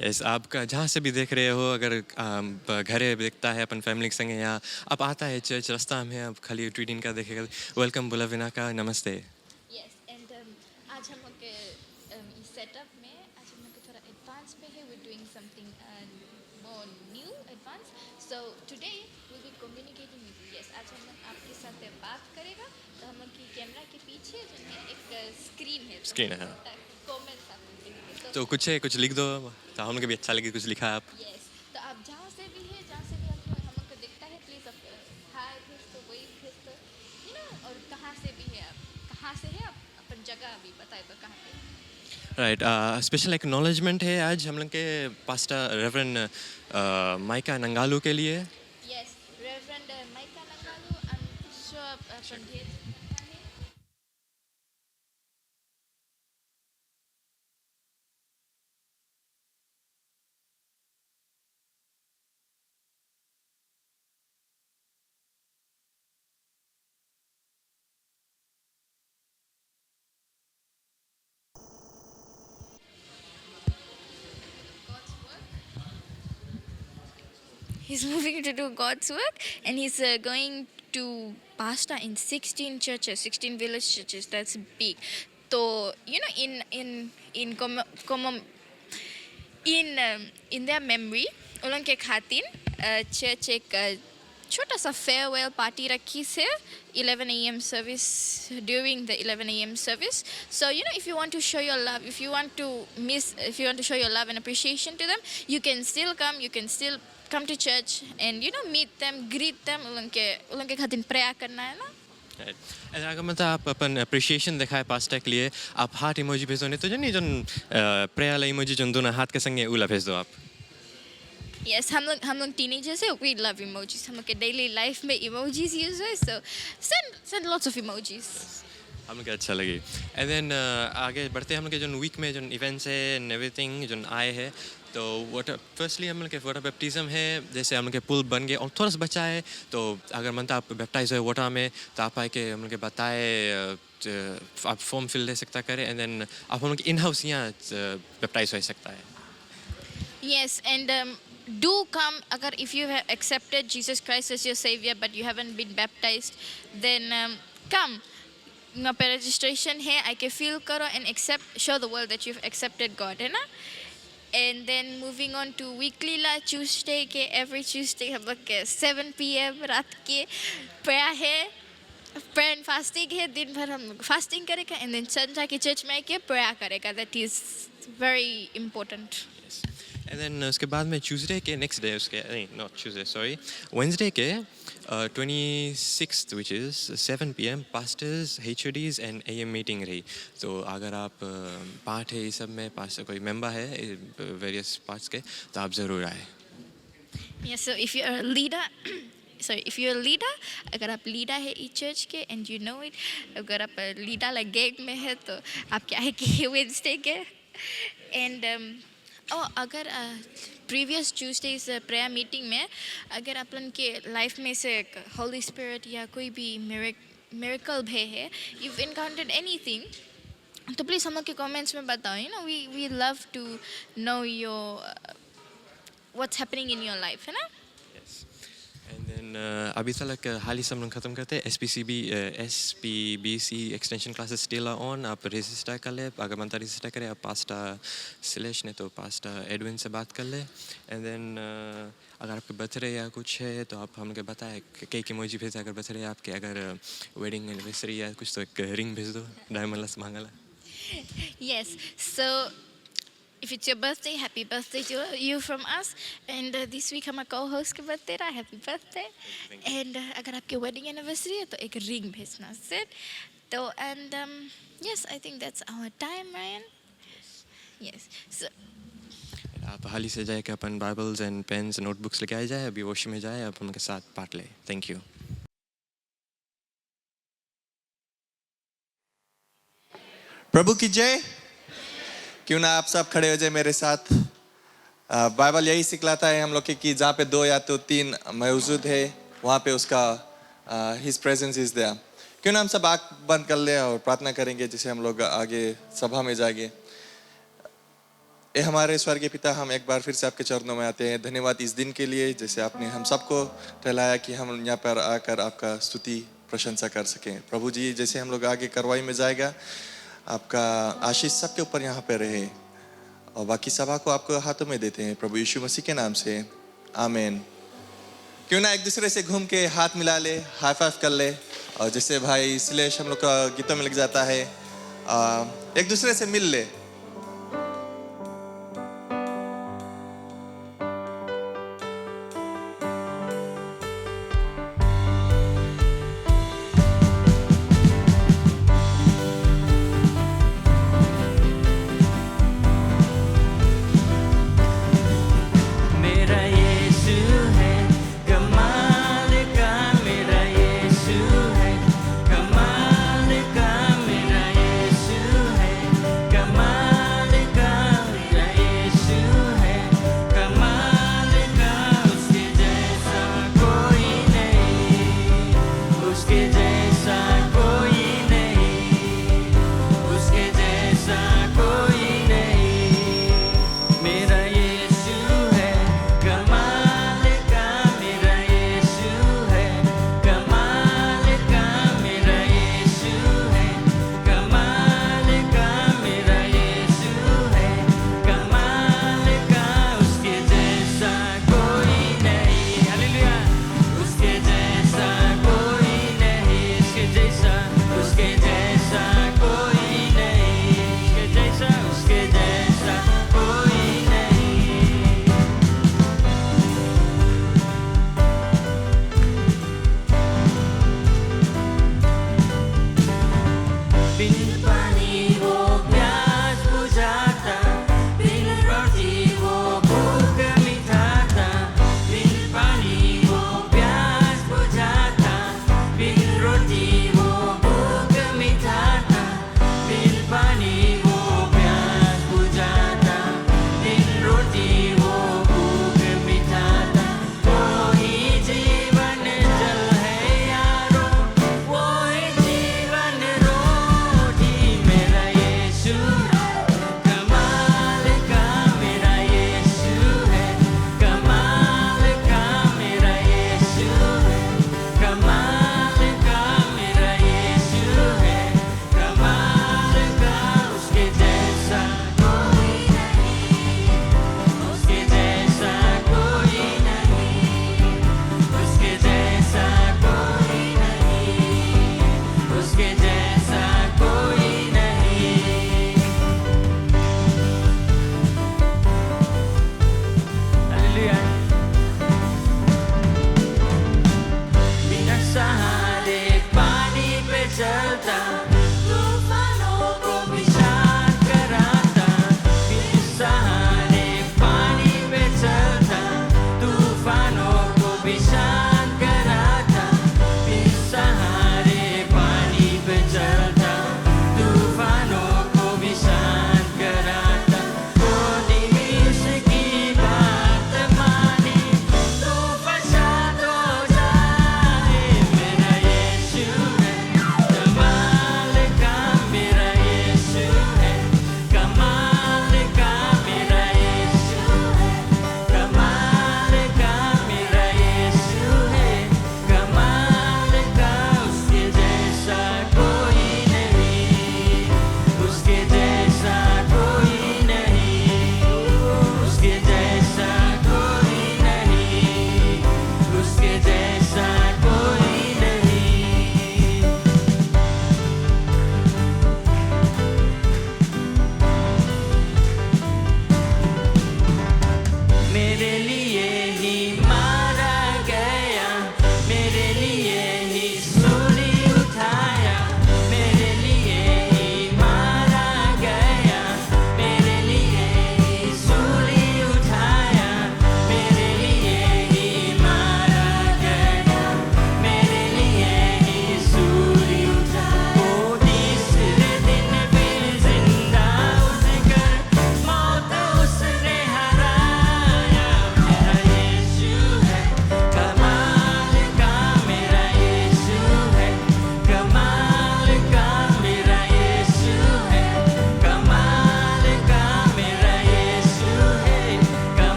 Yes आपका जहाँ से भी देख रहे हो अगर घरे दिखता है अपन फैमिली के संगे या आप आता है चर्च रास्ता में आप खाली ट्वीटिंग का देखेगा वेलकम बोला बिना का नमस्ते। यस एंड आज हम लोग के इस सेटअप में आज हम लोग के थोड़ा एडवांस पे है we doing something more new advance so today will be communicating with you yes आज हम लोग आपके साथ बात करेगा तो हम लोग की कैमरा के पीछे जो है एक स्क्रीन है स्क्रीन है कमेंट्स आप लोग के लिए तो कुछ है कुछ लिख दो तो हम लोग भी अच्छा लगे कुछ लिखा आप। यस तो आप जहाँ से भी है जहाँ से भी आपको हम लोग को दिखता है प्लीज़ आप हाय भेज दो वही भेज दो यू नो और कहाँ से भी है आप कहाँ से है आप अपन जगह अभी बताए तो कहाँ पे राइट स्पेशल एक्नॉलेजमेंट है आज हम लोग के पास्टर रेवरेंड माइका नंगालू के लिए। Yes reverend Micah Nangalu I am sure upon there he's moving to do God's work and he's going to pastor in 16 churches 16 village churches that's big so you know in their memory उन के खातिर church एक छोटा सा farewell party रखी से 11 a.m. service during the 11 a.m. service so you know if you want to show your love if you want to show your love and appreciation to them you can still come to church and you know meet them greet them उन के खातिर prayer करना है ना and अगर मतलब आप अपन appreciation दिखाए पास्टर के लिए आप हार्ट इमोजी भेजो नहीं तो जन जन प्रेयर इमोजी जन दोनों हाथ के संगे उला भेज दो आप। यस हम लोग टीनेजर्स है वी लव इमोजीज हम लोग के डेली लाइफ में इमोजीज यूज है सो सेंड लॉट्स ऑफ इमोजीज हम लोग को अच्छा लगे एंड देन आगे बढ़ते हम लोग के जो वीक में जो इवेंट्स है एंड एवरीथिंग जो आए हैं तो वाटर फर्स्टली हम लोग के वाटर बैप्टिज्म है जैसे हम लोग के पुल बन गए और थोड़ा सा बचा है तो अगर मनता आप बैप्टाइज हो वाटर में तो आप आए के हम लोग के बताए आप फॉर्म फिल ले सकता करें एंड देन आप हम लोग इन हाउस यहाँ बैप्टाइज हो सकता है। yes and do come agar if you have accepted Jesus Christ as your savior but you haven't been baptized then come यहाँ पे registration है आके fill करो and show the world that you've accepted God है ना and then moving on to weekly La Tuesday के every Tuesday हम लोग के 7 p.m. रात के prayer है prayer and fasting है दिन भर हम fasting करेगा and then संजा के church में आके prayer करेगा that is very important and then उसके बाद में ट्यूसडे के नेक्स्ट डे उसके नहीं नॉट ट्यूसडे सॉरी वेंसडे के 26th which is 7 p.m. Pastors HODs and AM meeting रही तो अगर आप पार्ट है इस सब में पास कोई मेंबर है वेरियस पार्ट्स के तो आप ज़रूर आए। yes so if you're a leader sorry if you're a leader अगर आप लीडर है इस चर्च के and you know it अगर आप लीडर लाइक गैंग में है तो आप क्या है कि वेंसडे के and अगर प्रीवियस ट्यूसडेज प्रेयर मीटिंग में अगर अपन के लाइफ में से होली स्पिरिट या कोई भी मिरेकल भे है यू इनकाउंटर्ड एनीथिंग तो प्लीज़ हम लोग के कमेंट्स में बताओ you know we love to know your what's happening in your life है ना एंड देन अभी तक हाल ही सब लोग ख़त्म करते हैं SPBC extension classes still on आप रजिस्टर कर ले अगर मनता रजिस्टर करें आप पास्टर सिलेश ने तो पास्टर एडविन से बात कर ले एंड देन अगर आपके बर्थडे या कुछ है तो आप हम लोग बताए केक इमोजी भेज अगर बर्थडे आपके अगर वेडिंग एनिवर्सरी या कुछ तो एक रिंग भेज दो डायमंड लस मांगला yes so if it's your birthday happy birthday to you from us and this week हमारा co-host का birthday रहा happy birthday and अगर आपके wedding anniversary है तो एक ring भेजना set तो and yes I think that's our time Ryan yes so आप हाल ही से जाए कि अपन बाइबल्स एंड पेन्स नोटबुक्स लेके आए जाए अभी वॉशरूम में जाए आप उनके साथ पार्ट ले थैंक यू। प्रभु की जय। क्यों ना आप सब खड़े हो जाए मेरे साथ। बाइबल यही सिखलाता है हम लोग के कि जहाँ पे 2 या तो 3 मौजूद है वहाँ पे उसका हिज प्रेजेंस इज देयर। क्यों ना हम सब आँख बंद कर ले और प्रार्थना करेंगे जिसे हम लोग आगे सभा में जाएंगे। ए हमारे स्वर्गीय पिता, हम एक बार फिर से आपके चरणों में आते हैं। धन्यवाद इस दिन के लिए, जैसे आपने हम सबको टहलाया कि हम यहाँ पर आकर आपका स्तुति प्रशंसा कर सकें। प्रभु जी, जैसे हम लोग आगे कार्रवाई में जाएगा, आपका आशीष सबके ऊपर यहाँ पे रहे, और बाकी सभा को आपको हाथों में देते हैं प्रभु यीशु मसीह के नाम से, आमीन। क्यों ना एक दूसरे से घूम के हाथ मिला ले, हाई फाइव कर ले, और जैसे भाई सिलेश हम लोग का गीतों में लग जाता है, एक दूसरे से मिल ले। मेरा यीशु है कमाल का, मेरा यीशु है कमाल का, मेरा यीशु है कमाल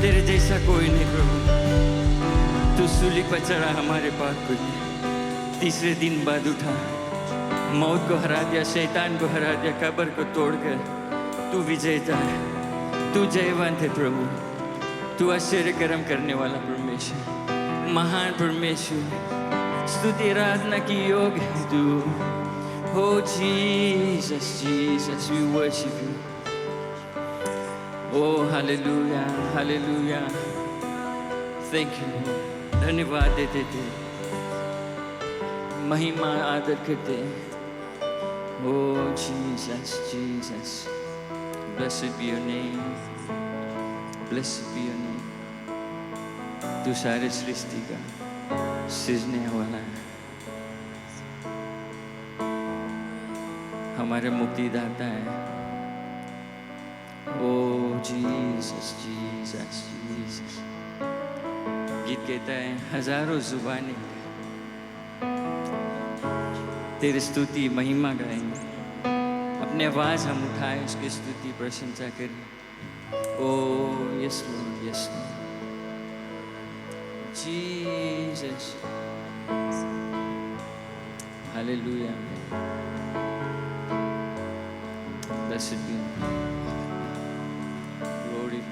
तेरे जैसा कोई नहीं प्रभु। तू सूली पर चढ़ा हमारे पाप के लिए, तीसरे दिन बाद उठा, मौत को हरा दिया, शैतान को हरा दिया, कब्र को तोड़कर तू विजेता है। तू जयवान थे प्रभु। तू आश्चर्य कर्म करने वाला परमेश्वर, महान परमेश्वर, स्तुति आराधना की योग है तू। Oh Jesus, Jesus, we worship you. Oh hallelujah, hallelujah. Thank you Lord. धन्यवाद देते थे, महिमा आदर करते। Oh Jesus, Jesus, blessed be your name, blessed be your name. तू सारे सृष्टि का सृजने वाला है, हमारे मुक्तिदाता है। Oh Jesus, Jesus, Jesus. गीत कहता है हजारों जुबानें तेरी स्तुति महिमा गाएंगे, अपने आवाज हम उठाए उसकी स्तुति प्रशंसा करें। Oh yes Lord, yes Lord. Jesus. Hallelujah. Blessed be your name. Glory.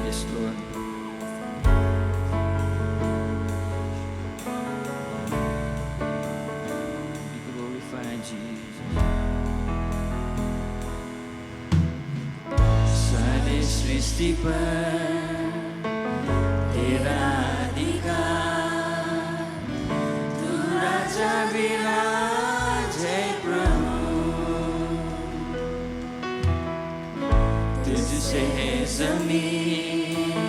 Yes, Lord. Be glorified, Jesus. सारे सृष्टि पर तेरा अधिकार, तू राजा विराजे प्रभु। तुझसे है ज़मीन,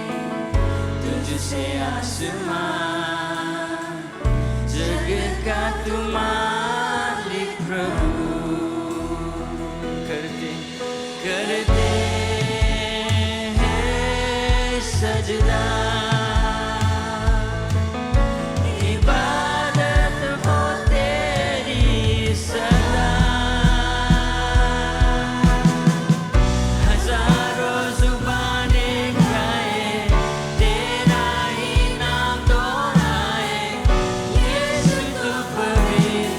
तुझसे आसमान, जगत का तू मालिक प्रभु। करते करते हैं सजदा, इबादत हो तेरी सदा। हजारों जुबानें गाए, तेरा ही नाम दोहराए, यीशु तू पवित्र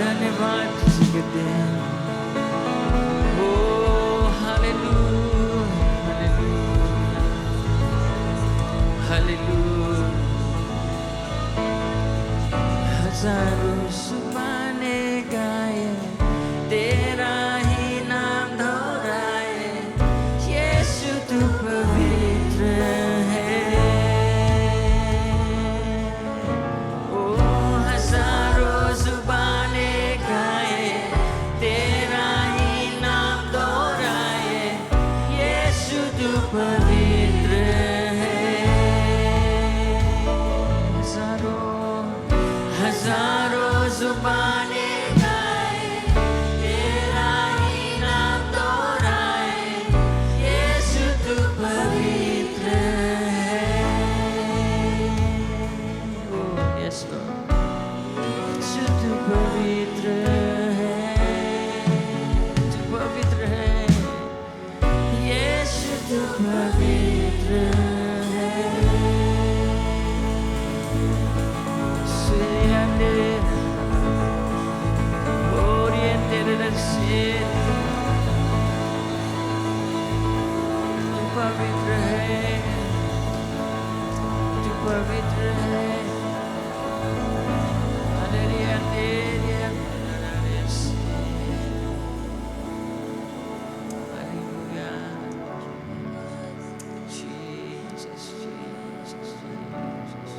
धन्यवाद तुझे कहते हैं। ओ हालेलुया, हालेलुया, हालेलुया। हजारों जुबानें गाए तेरा ही नाम दोहराए, यीशु तू पवित्र है। ओ हजारों जुबानें गाए तेरा ही नाम दोहराए, यीशु तू पवित्र है। हजारों जुबानें गाए तेरा ही नाम दोहराए, यीशु तू पवित्र है। Oh, yes, Lord. यीशु तू पवित्र है, तू पवित्र है, यीशु तू पवित्र है। तू पवित्र है, तू पवित्र है। Hallelujah, hallelujah, hallelujah. Jesus, Jesus, Jesus.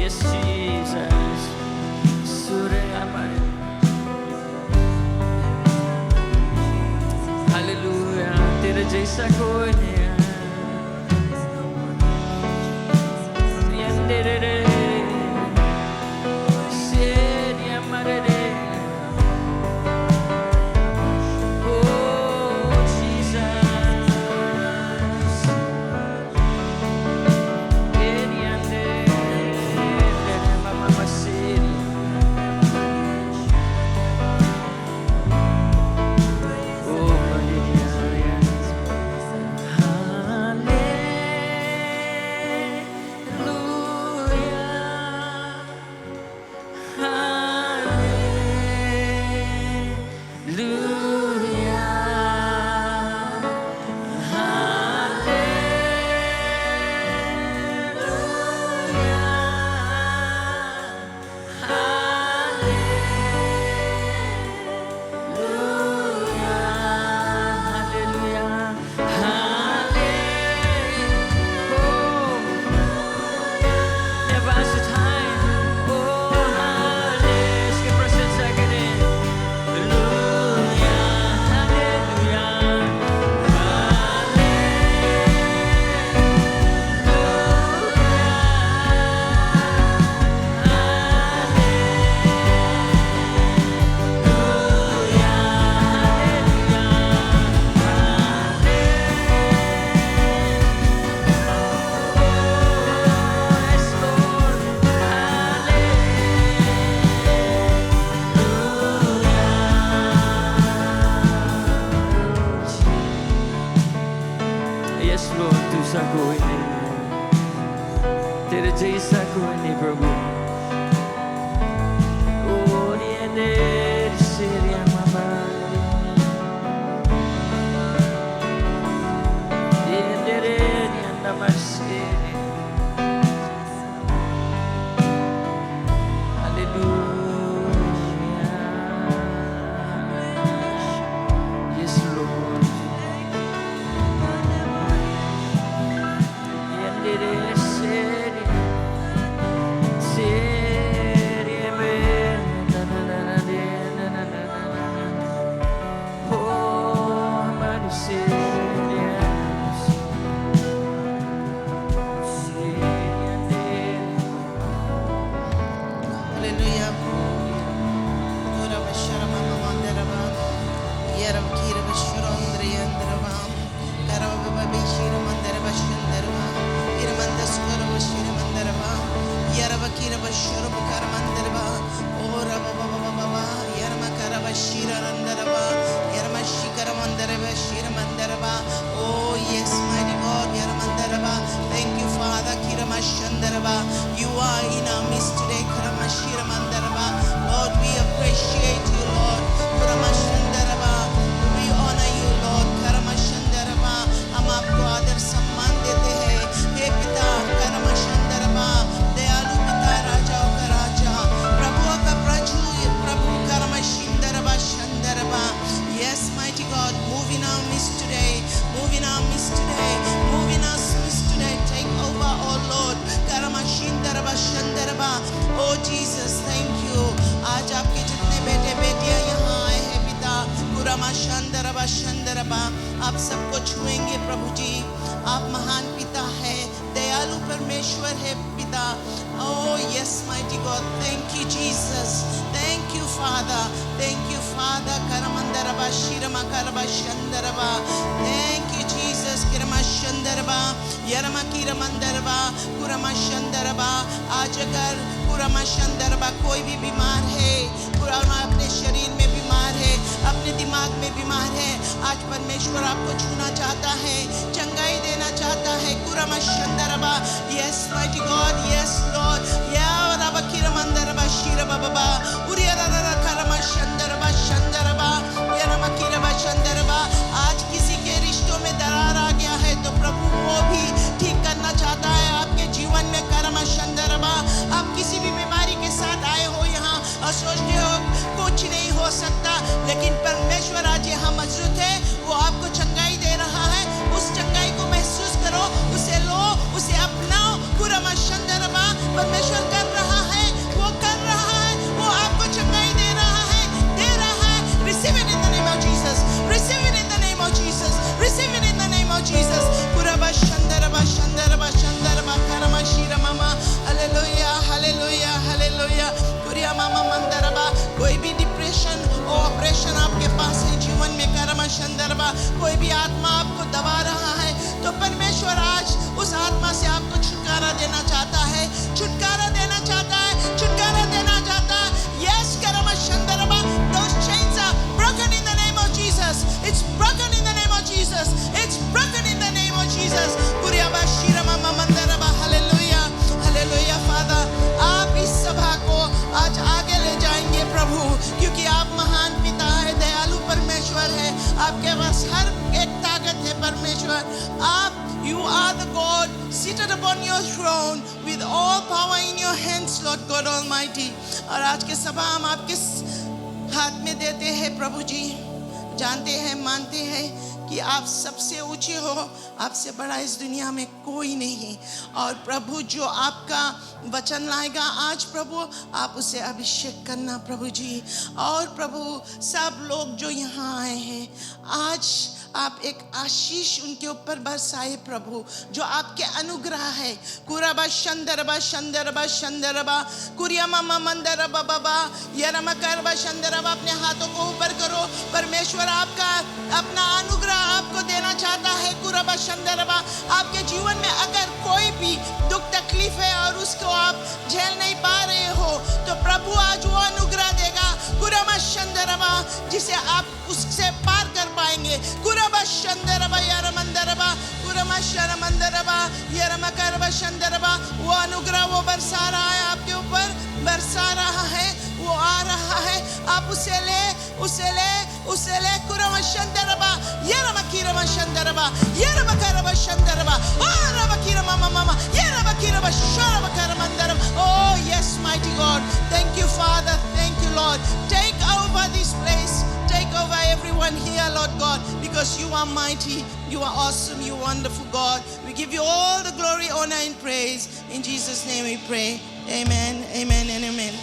Yes, Jesus. Sure amare. Hallelujah. तेरे जैसा कोई नहीं है. Yandere. Seri amare. Oh, Jesus. Eri yandere. Mama seri. Oh, hallelujah. Yes, Lord, तू सा कोई नहीं है. तेरे जैसा कोई नहीं प्रभु. Oh, niente seria mama. Niente niente mercy. Hallelujah. Yes, Lord. Hallelujah. Ora bashara mama mandaraba. Yara kira bashara andre andaraba. Karava baba bishira mandaraba shandaraba. Ira mandaskara bashira mandaraba. Yara bakira bashara bukara mandaraba. Ora baba baba baba. Yara makara bashira andaraba. Yara mashikara mandaraba shira mandaraba. Oh yes, mighty God. Yara mandaraba. Thank you, Father. Kira mashandaraba. You are in our midst today. Karamashira mandaraba. Lord, we appreciate you, Lord. Karamashandaraba. We honor you, Lord. Karamashandaraba. हम आपको आदर सम्मान देते हैं. हे पिता कaramashandaraba. दयालु पिता राजाओं का राजा. प्रभुओं का प्रभु. ये प्रभु karamashandaraba shandaraba. Yes, mighty God, move in our midst today. Move in our midst today. Move in our midst today. Take over, oh Lord. Karamashandaraba shandaraba. Oh Jesus, thank you. आज आपके जितने बेटे बेटियां यहाँ आए हैं पिता कुरामाशंदरबा शंदरबा आप सबको छुएंगे प्रभु जी. आप महान पिता है. दयालु परमेश्वर है पिता. Oh yes, mighty God, thank you Jesus. Thank you Father. Thank you Father. Karamandaraba shirama karaba shandaraba. Thank you Jesus. Kirama shandaraba. Yarama kiramandaraba. Kurama shandaraba. आज अगर कुरामाशंदरबा कोई भी बीमार है, कुरामा अपने शरीर में बीमार है, अपने दिमाग में बीमार है, आज परमेश्वर आपको छूना चाहता है, चंगाई देना चाहता है. कुरामाशंदरबा. Yes, mighty God. Yes, Lord. या रबा किरमंदरबा शिरबा बाबा. उरिया ररा करमाशंदरबा शंदरबा. यरमा किरबा शंदरबा. आज किसी के रिश्तों में दरार आ गया है तो प्रभु वो भी ठीक करना चाहता है आपके जीवन में. करमाशंदरबा. आप किसी भी बीमारी के साथ आए हो यहाँ और सोचते हो कुछ नहीं हो सकता, लेकिन परमेश्वर आज यहाँ मौजूद है. वो आपको चंगाई दे रहा है. उस चंगाई को महसूस करो, उसे लो, उसे अपनाओ. कुरामाशंदरबा. परमेश्वर कर रहा शंदरबा कोई भी आत्मा आपको दबा रहा है तो परमेश्वर आज उस आत्मा से आपको छुटकारा देना चाहता है, छुटकारा देना चाहता है, छुटकारा देना चाहता है। Yes, Karama Shandaraba, those chains are broken in the name of Jesus. It's broken in the name of Jesus. It's broken in the name of Jesus. Kuriyaba Shirama Mandaraba, hallelujah, hallelujah, Father. आप इस सभा को आज आगे ले जाएंगे प्रभु, क्योंकि आप महान पिता है, दयालु परमेश्वर है, आपके पास हर एक ताकत है परमेश्वर। आप You are the God seated upon your throne with all power in your hands, Lord God Almighty. और आज के सभा हम आपके हाथ में देते हैं प्रभु जी। जानते हैं, मानते हैं कि आप सबसे ऊंचे हो, आपसे बड़ा इस दुनिया में कोई नहीं। और प्रभु जो आपका वचन लाएगा आज प्रभु, आप उसे अभिषेक करना प्रभु जी। और प्रभु सब लोग जो यहाँ आए हैं आज आप एक आशीष उनके ऊपर बरसाए प्रभु, जो आपके अनुग्रह है। कुराबा शंदरबा शंदरबा शंदरबा कुरियामा मंदरबा बाबा यरमा करबा शंदरबा। अपने हाथों को ऊपर करो, परमेश्वर आपका अपना अनुग्रह आपको देना चाहता है। कुराबा शंदरबा आपके जीवन में अगर कोई भी दुख तकलीफ है और उसको आप झेल नहीं पा रहे हो तो प्रभु आज वो अनुग्रह देगा कुरामा शंदरबा, जिसे आप उससे पार कर पाएंगे। कुराबा शंदरबा यरमंदरबा कुरामा शरमंदरबा यरमकरबा शंदरबा। वो अनुग्रह वो बरसा रहा है आपके ऊपर, बरसा रहा है, वो आ रहा है। आप उसे ले, उसे ले, उसे ले। कुरामा शंदरबा यरमकीरमा शंदरबा यरमकरबा शंदरबा ओ रमकीरमा मामा यरमकीरमा शरमकरमंदरबा। Oh yes, mighty God, thank you Father, thank you Lord. Take over this place, take over everyone here Lord God, because you are mighty, you are awesome, you are wonderful God. We give you all the glory, honor and praise. In Jesus' name we pray. Amen, amen and amen.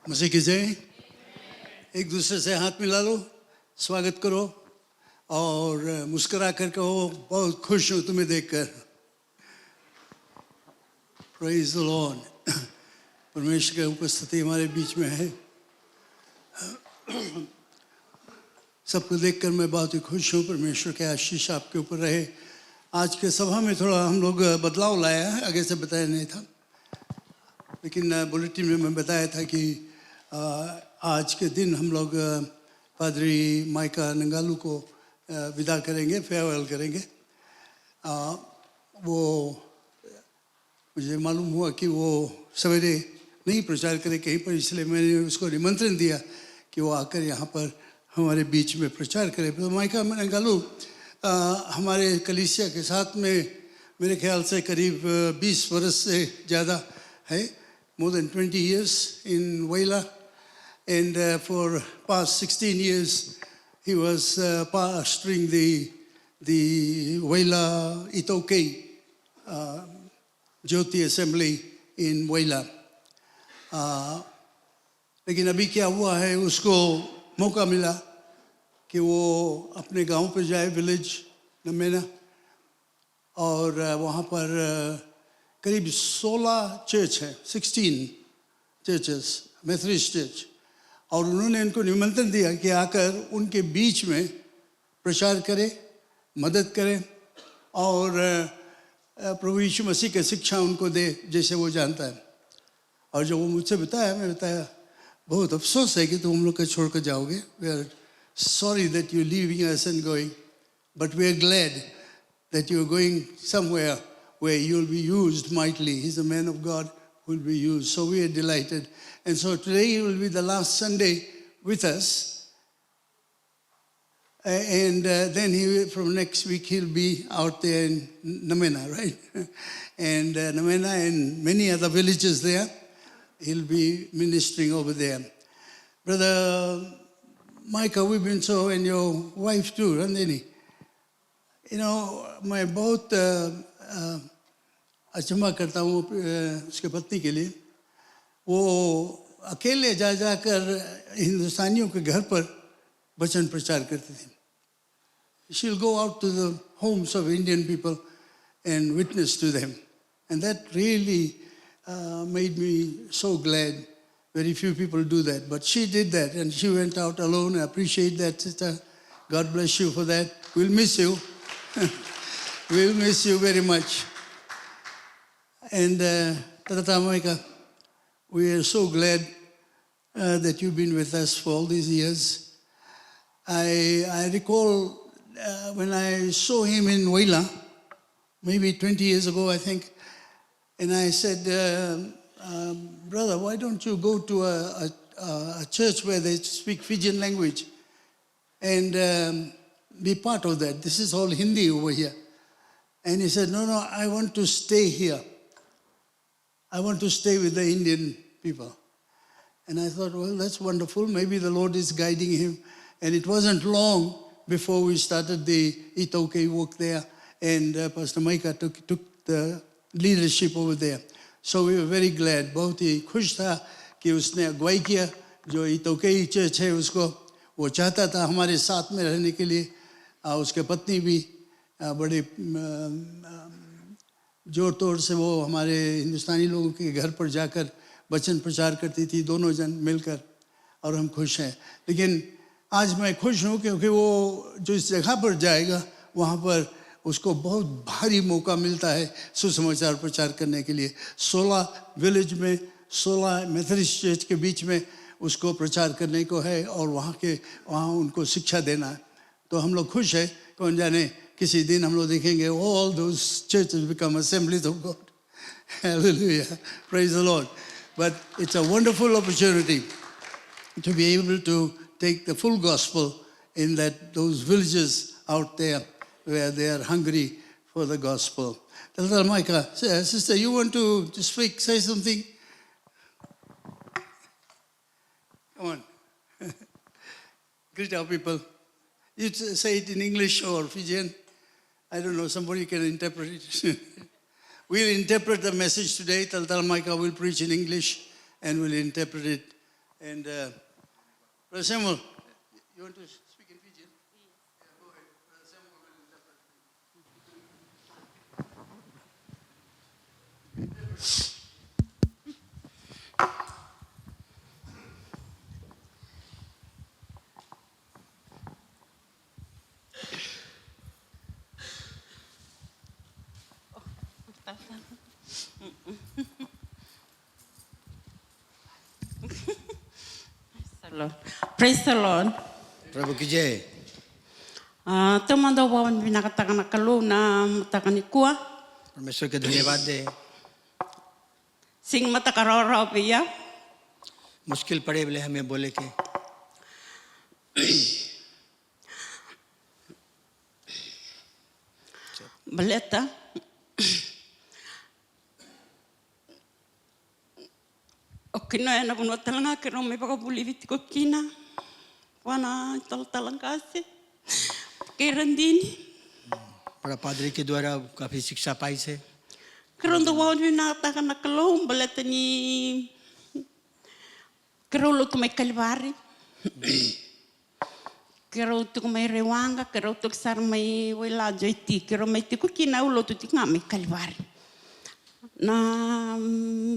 मसीह की जय। एक दूसरे से हाथ मिला लो, स्वागत करो और मुस्कुरा कर कहो बहुत खुश हूँ तुम्हें देखकर। Praise the Lord. परमेश्वर की उपस्थिति हमारे बीच में है। सबको देखकर मैं बहुत ही खुश हूँ। परमेश्वर के आशीष आपके ऊपर रहे। आज के सभा में थोड़ा हम लोग बदलाव लाया है, आगे से बताया नहीं था, लेकिन बुलेटिन में मैं बताया था कि आज के दिन हम लोग पादरी माइका नंगालू को विदा करेंगे, फेयरवेल करेंगे। वो मुझे मालूम हुआ कि वो सवेरे नहीं प्रचार करे कहीं पर, इसलिए मैंने उसको निमंत्रण दिया कि वो आकर यहाँ पर हमारे बीच में प्रचार करे। तो माइका नंगालू हमारे कलीसिया के साथ में मेरे ख्याल से करीब 20 वर्ष से ज़्यादा है, more than 20 years in Wela, and for past 16 years he was pastoring the Wela Itoke Jyoti Assembly in Wela. लेकिन अभी क्या हुआ है, उसको मौका मिला कि वो अपने गांव पे जाए, विलेज नमेना, और वहाँ पर करीब 16 चर्च हैं, 16 चर्चेस, मेथोडिस्ट चर्च, और उन्होंने इनको निमंत्रण दिया कि आकर उनके बीच में प्रचार करे, मदद करे और प्रभु यीशु मसीह की शिक्षा उनको दे जैसे वो जानता है। और जब वो मुझसे बताया, मैं बताया बहुत अफसोस है कि तुम हम लोग को छोड़ कर जाओगे। We are sorry that you leaving us and going, but we are glad that you are going somewhere where you will be used mightily. He's a man of God who will be used. So we are delighted. And so today he will be the last Sunday with us. And then from next week he'll be out there in Namena, right? And Namena and many other villages there. He'll be ministering over there. Brother Micah, we've been so, and your wife too, Randini. You know, my both अचंभा करता हूँ उसके पत्नी के लिए। वो अकेले जा जाकर हिंदुस्तानियों के घर पर वचन प्रचार करती थी। She'll go out to the homes of Indian people and witness to them. And that really made me so glad. Very few people do that. But she did that, and she went out alone. I appreciate that, sister. God bless you for that. We'll miss you. We'll miss you very much. And Tata Maika, we are so glad that you've been with us for all these years. I recall when I saw him in Waila, maybe 20 years ago, I think, and I said, brother, why don't you go to a church where they speak Fijian language and be part of that? This is all Hindi over here. And he said, no, I want to stay here. I want to stay with the Indian people. And I thought, well, that's wonderful. Maybe the Lord is guiding him. And it wasn't long before we started the Itoke work there. And Pastor Maika took the leadership over there. So we were very glad. बहुत ही खुश था कि उसने अगुवाई किया। जो इतोके church है उसको वो चाहता था हमारे साथ में रहने के लिए। उसके पत्नी भी बड़े जोर तोड़ से वो हमारे हिंदुस्तानी लोगों के घर पर जाकर वचन प्रचार करती थी, दोनों जन मिलकर, और हम खुश हैं। लेकिन आज मैं खुश हूँ क्योंकि वो जो इस जगह पर जाएगा वहाँ पर उसको बहुत भारी मौका मिलता है सुसमाचार प्रचार करने के लिए। 16 विलेज में 16 मेथोडिस्ट चर्च के बीच में उसको प्रचार करने को है और वहाँ उनको शिक्षा देना है। तो हम लोग खुश हैं। कौन जाने किसी दिन हम लोग देखेंगे all those churches become assemblies of God. Hallelujah. Praise the Lord. But it's a wonderful opportunity to be able to take the full gospel in those villages out there where they are hungry for the gospel. Tata Maika, sister, you want to speak, say something? Come on. Greet our people. You say it in English or Fijian. I don't know, somebody can interpret it. We'll interpret the message today. Tata Maika will preach in English and we'll interpret it. And Brother Samuel, you want to speak in Fijian? Yeah, go ahead. Brother Samuel will interpret. Praise the Lord. प्रभु की जय। Tomando wawan binakatakan kalu na matakanikuwa. परमेश्वर के धन्यवाद दे। Sing matakarora piya. मुश्किल पड़े बोले हमें बोले के Baleta. Okino ena kuno talanga kero me baka buli vitiko kina. Wana talangkase. Kerandini. बड़ा पादरी के द्वारा काफी शिक्षा पाई से Kerondo wawan binakatakan kalu baleta ni kero lo tu mai kalvari. Kero tu mai rewanga, kero tu sar mai wela joiti, kero mai tiku kina ulo tu tinga mai kalvari. Na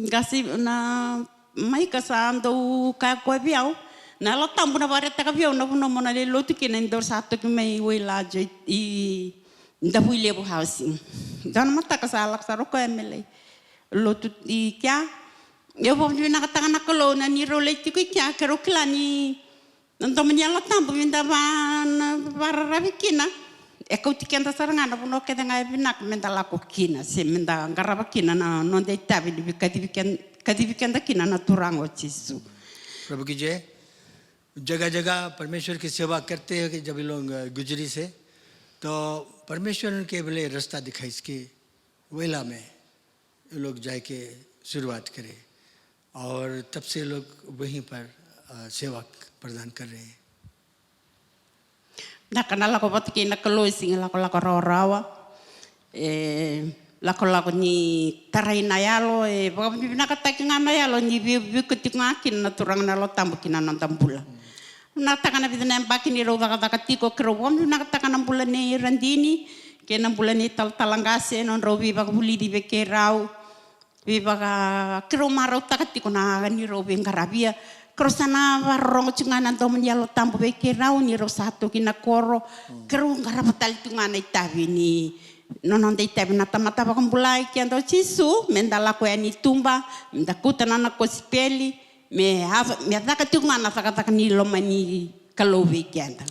gasi na mai kasando ka ko biau. Na lo tambu na bare ta ka biau na puno mona le lo tu kina indor satu ki mai wela joiti da huile bu housing. Dan mata kasala saro ko emele. Lo tu i kya eu vou vir na katanga kolona ni role tiku kya kero klani. Nanto menyala tambu minda van para rabikina. Eko tikenda sarangana puno kedenga binak minda lako kina se minda garaba kina na non de tabi di kadivikenda kina na turango chisu. प्रभु की जय। जगह जगह परमेश्वर की सेवा करते हैं कि जब लोग गुजरी से तो परमेश्वर के बोले रास्ता दिखाई इसके वेला में लोग जाके शुरुआत करें और तब से लोग वहीं पर सेवा प्रदान कर रहे हैं। Nakanala ko patikina kaloy singala ko la rawa. lako ni taraina yalo e bina kataki ngana yalo ni viu ketingakin na turang na lo tambu kina non tambula. Na takana bidana baki ni ro taka tiko kro wam na takana bula ni randini ke na bula ni talangase non ro viva buli di beke rau viva kro maro taka tiko na ni ro bengarabia krosana varong chungana dom yalo tambu beke rau ni ro satu kina koro kro ngarabatal tungana itavi ni non dei tavi na tamata ba kumbulai ki ando chisu mendala ko ani tumba mendakuta na ko speli me daka tungana taka ni lo mani kalovi ki anda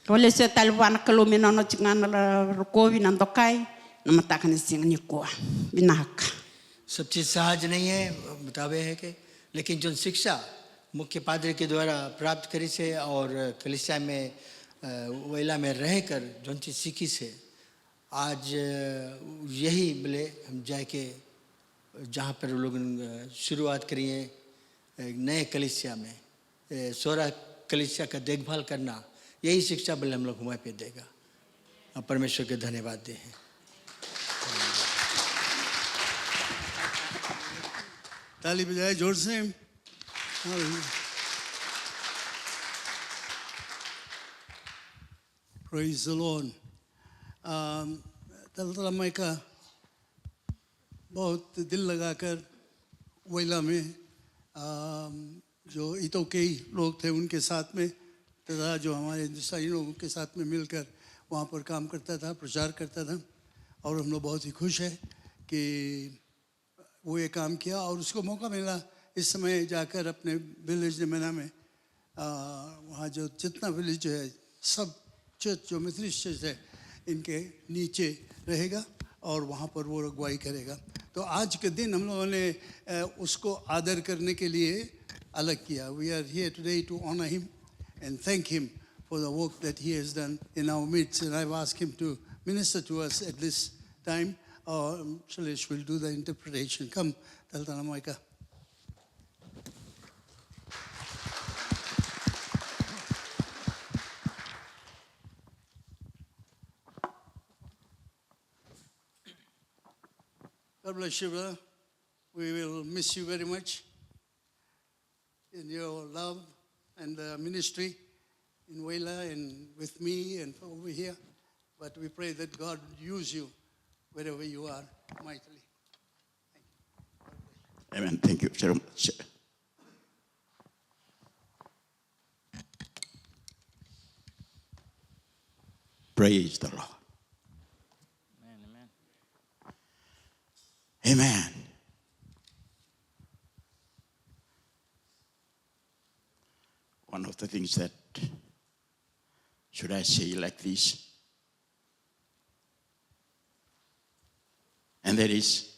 kole se talwana kalomi no chungana rokovi nandokai na mataka ni sing ni ko binaka सब चीज़ सहज नहीं है बतावे है कि लेकिन जो शिक्षा मुख्य पादरी के द्वारा प्राप्त करी से और कलीसिया में वेला में रहकर जो चीज़ सीखी से आज यही बोले हम जाके जहाँ पर लोग शुरुआत करिए नए कलीसिया में सोरा कलीसिया का देखभाल करना यही शिक्षा बोले हम लोग हमारे पे देगा और परमेश्वर के धन्यवाद दे हैं ताली बजाए जोर से Praise the Lord. तलतला का बहुत दिल लगाकर वेला में जो इतोकई लोग थे उनके साथ में तथा जो हमारे हिंदुस्तानी लोगों के साथ में मिलकर वहाँ पर काम करता था प्रचार करता था और हम लोग बहुत ही खुश हैं कि वो ये काम किया और उसको मौका मिला इस समय जाकर अपने विलेज नमेना में वहाँ जो जितना विलेज जो है सब चर्च जो मेथोडिस्ट चर्च है इनके नीचे रहेगा और वहाँ पर वो अगुवाई करेगा तो आज के दिन हम लोगों ने उसको आदर करने के लिए अलग किया we are here today to honour him and thank him for the work that he has done in our midst and I have asked him to minister to us at this time Shalish will do the interpretation. Come, Taltana Maika. God bless you, brother. We will miss you very much in your love and ministry in Wela and with me and over here. But we pray that God use you wherever you are, mightily. Amen. Thank you very much. Praise the Lord. Amen. Amen. One of the things that, should I say like this? And that is,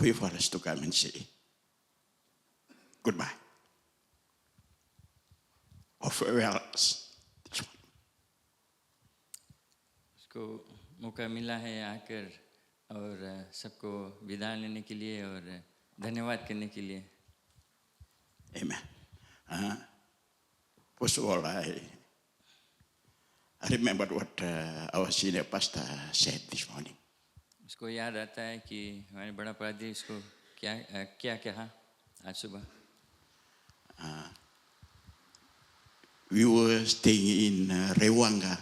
wait for us to come and say goodbye. Or farewells. उसको मौका मिला है आकर और सबको विदा लेने के लिए और धन्यवाद करने के लिए Amen. First of all, I remember what our senior pastor said this morning. उसको याद आता है कि हमारे बड़ा पादरी उसको क्या कहा आज सुबह We were staying in Rewanga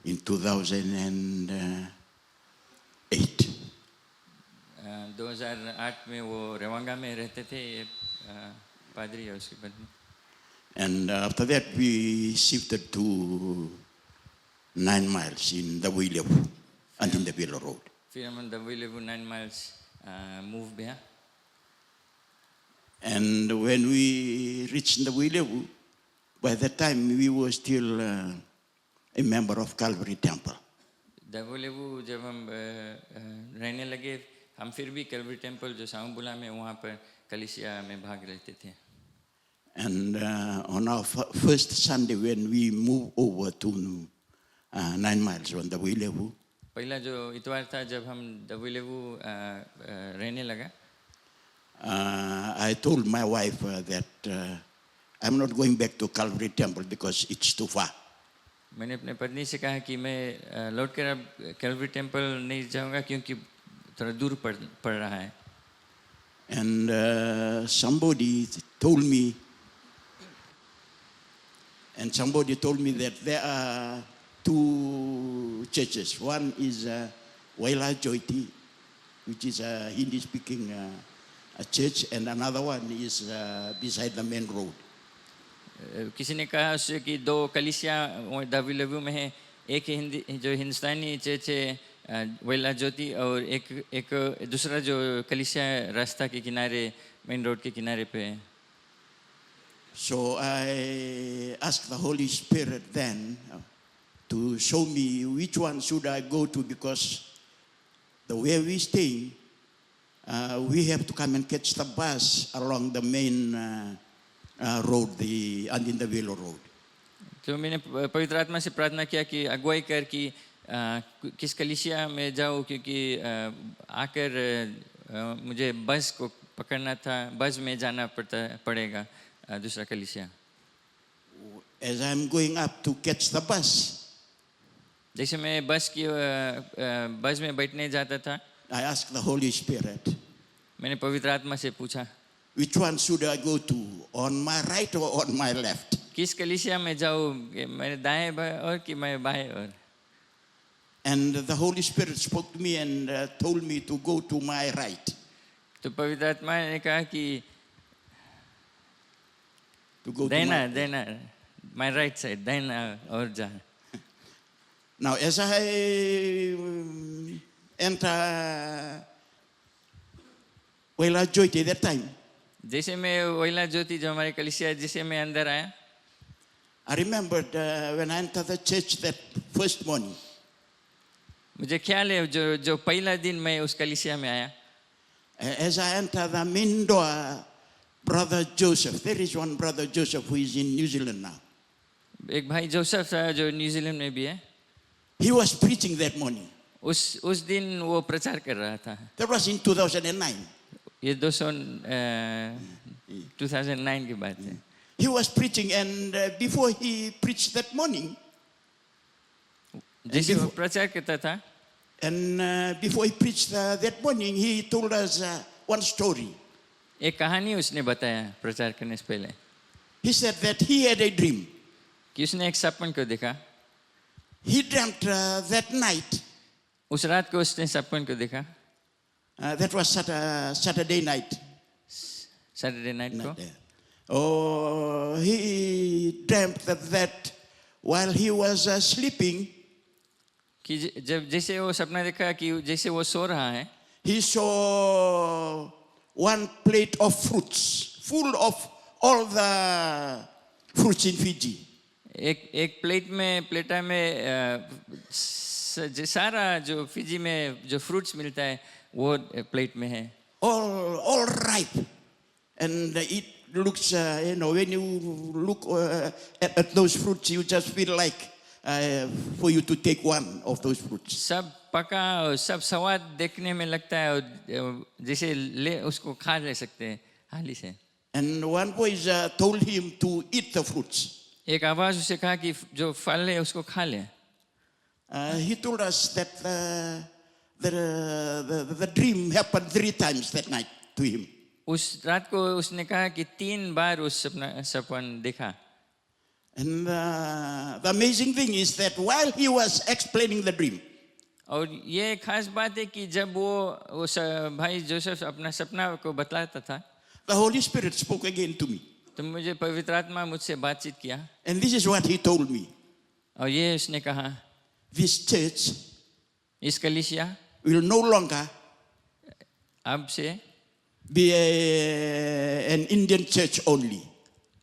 in 2008. 2008 में वो रेवांगा में रहते थे पादरी और उसकी पत्नी And after that we shifted to 9 miles in the William and in the Villa Road. फिर हम the William 9 miles move गया And when we reached the William, by that time we were still a member of Calvary Temple. दबोलेबू जब हम रहने लगे हम फिर भी कैलवरी टेम्पल जो सांगबुला में वहाँ पर कलिसिया में भाग लेते थे And on our first Sunday when we moved over to 9 miles on the William, पहला जो इतवार था जब हम दबोलेबू रहने लगा I told my wife that I'm not going back to Calvary Temple because it's too far. मैंने अपने पत्नी से कहा कि मैं लौट कर अब कैलवरी टेम्पल नहीं जाऊंगा क्योंकि थोड़ा दूर पड़ रहा है. And somebody told me that there are two churches. One is Waila Jyoti, which is a Hindi-speaking a church, and another one is beside the main road. किसी ने कहा उससे कि दो कलिसिया WW में है, एक हिंदी जो हिंदुस्तानी चर्च है वेला ज्योति, और एक दूसरा जो कलिसिया रास्ता के किनारे मेन रोड के किनारे पे है. So I asked the Holy Spirit then to show me which one should I go to, because the way we stay, we have to come and catch the bus along the main road, the Andindavilo road. तो मैंने पवित्र आत्मा से प्रार्थना किया कि अगुवाई कर कि किस कलिसिया में जाऊँ, क्योंकि आकर मुझे बस को पकड़ना था, बस में जाना पड़ेगा दूसरा कलिसिया. As I'm going up to catch the bus, जैसे मैं बस में बैठने जाता था, I asked the Holy Spirit, मैंने पवित्र आत्मा से पूछा which one should I go to, on my right or on my left? किस कलिसिया में जाऊँ, मेरे दाएं और कि मैं बाएं और. And the Holy Spirit spoke to me and told me to go to my right. तो पवित्र आत्मा ने कहा कि To go to देना my right side, देना और जा. Now, as I enter Waila Jyoti that time, जैसे मैं वैला ज्योति जो हमारे कलिसिया है, जिसे मैं अंदर आया, I remembered when I entered the church that first morning. मुझे ख्याल है जो पहला दिन मैं उस कलिसिया में आया, As I entered the main door, Brother Joseph, there is one Brother Joseph who is in New Zealand now. एक भाई जोसेफ था जो न्यूजीलैंड में भी है. He was preaching that morning. उस दिन वो प्रचार कर रहा था. That was in 2009. ये 2009 की बात है. He was preaching, and before he preached that morning, जैसे वो प्रचार करता था, and before he preached that morning, he told us one story. एक कहानी उसने बताया प्रचार करने से पहले. He said that he had a dream. कि उसने एक सपन को देखा. He dreamt that night. उस रात को उसने सपन को देखा. That was Saturday night. Saturday night को. Oh, he dreamt that while he was sleeping, कि जब जैसे वो सपना देखा कि जैसे वो सो रहा है, he saw one plate of fruits full of all the fruits in Fiji. एक प्लेटा में सारा जो फिजी में जो फ्रूट्स मिलता है वो प्लेट में है. All ripe, and it looks, when you look at those fruits, you just feel like for you to take one of those fruits. सब पका और सब स्वाद देखने में लगता है और जैसे ले उसको खा ले सकते हैं हाली से. And one voice told him to eat the fruits. एक आवाज उसे कहा कि जो फल है उसको खा ले. He told us that the dream happened 3 times that night to him. उस रात को उसने कहा कि 3 बार उस सपन देखा. And the amazing thing is that while he was explaining the dream, और ये खास बात है कि जब वो उस भाई जोसेफ अपना सपना को बतलाता था, the Holy Spirit spoke again to me. तो मुझे पवित्र आत्मा मुझसे बातचीत किया. And this is what he told me. और ये उसने कहा, This church इस कलीसिया will no longer अब से be an Indian church only.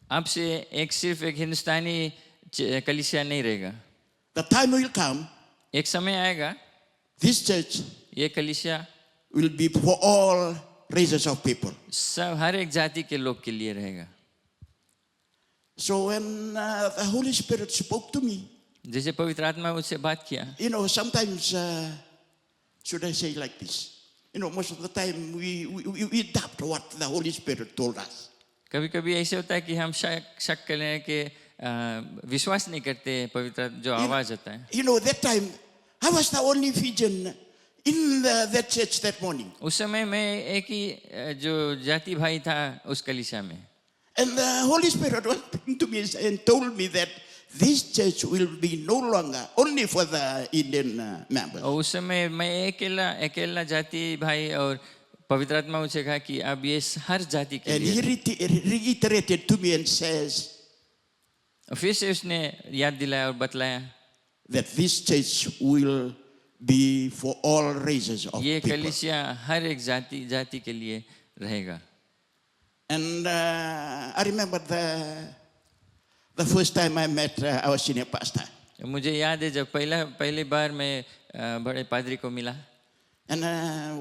अब से सिर्फ एक हिंदुस्तानी कलीसिया नहीं रहेगा. The time will come, एक समय आएगा, this church ये कलीसिया will be for all races of people. सब हर एक जाति के लोग के लिए रहेगा. So when the Holy Spirit spoke to me, जैसे पवित्र आत्मा मुझसे बात किया, sometimes, should I say like this? Most of the time we doubt what the Holy Spirit told us. कभी कभी ऐसे होता है कि हम शक कर लें कि विश्वास नहीं करते पवित्र जो आवाज आता है। You know, that time, I was the only Fijian in that church that morning. उस समय मैं एक ही जो जाति भाई था उस कलीसिया में। And the Holy Spirit was speaking to me and told me that this church will be no longer only for the Indian members. और उस समय मैं अकेला जाति भाई और पवित्र आत्मा मुझे कहा कि अब ये हर जाति के And लिए। he reiterated to me and says फिर से उसने याद दिलाया और बतलाया that this church will be for all races of ये people. कलीसिया हर एक जाति के लिए रहेगा। And I remember the first time I met our senior pastor. मुझे याद है जब पहली बार मैं बड़े पादरी को मिला। And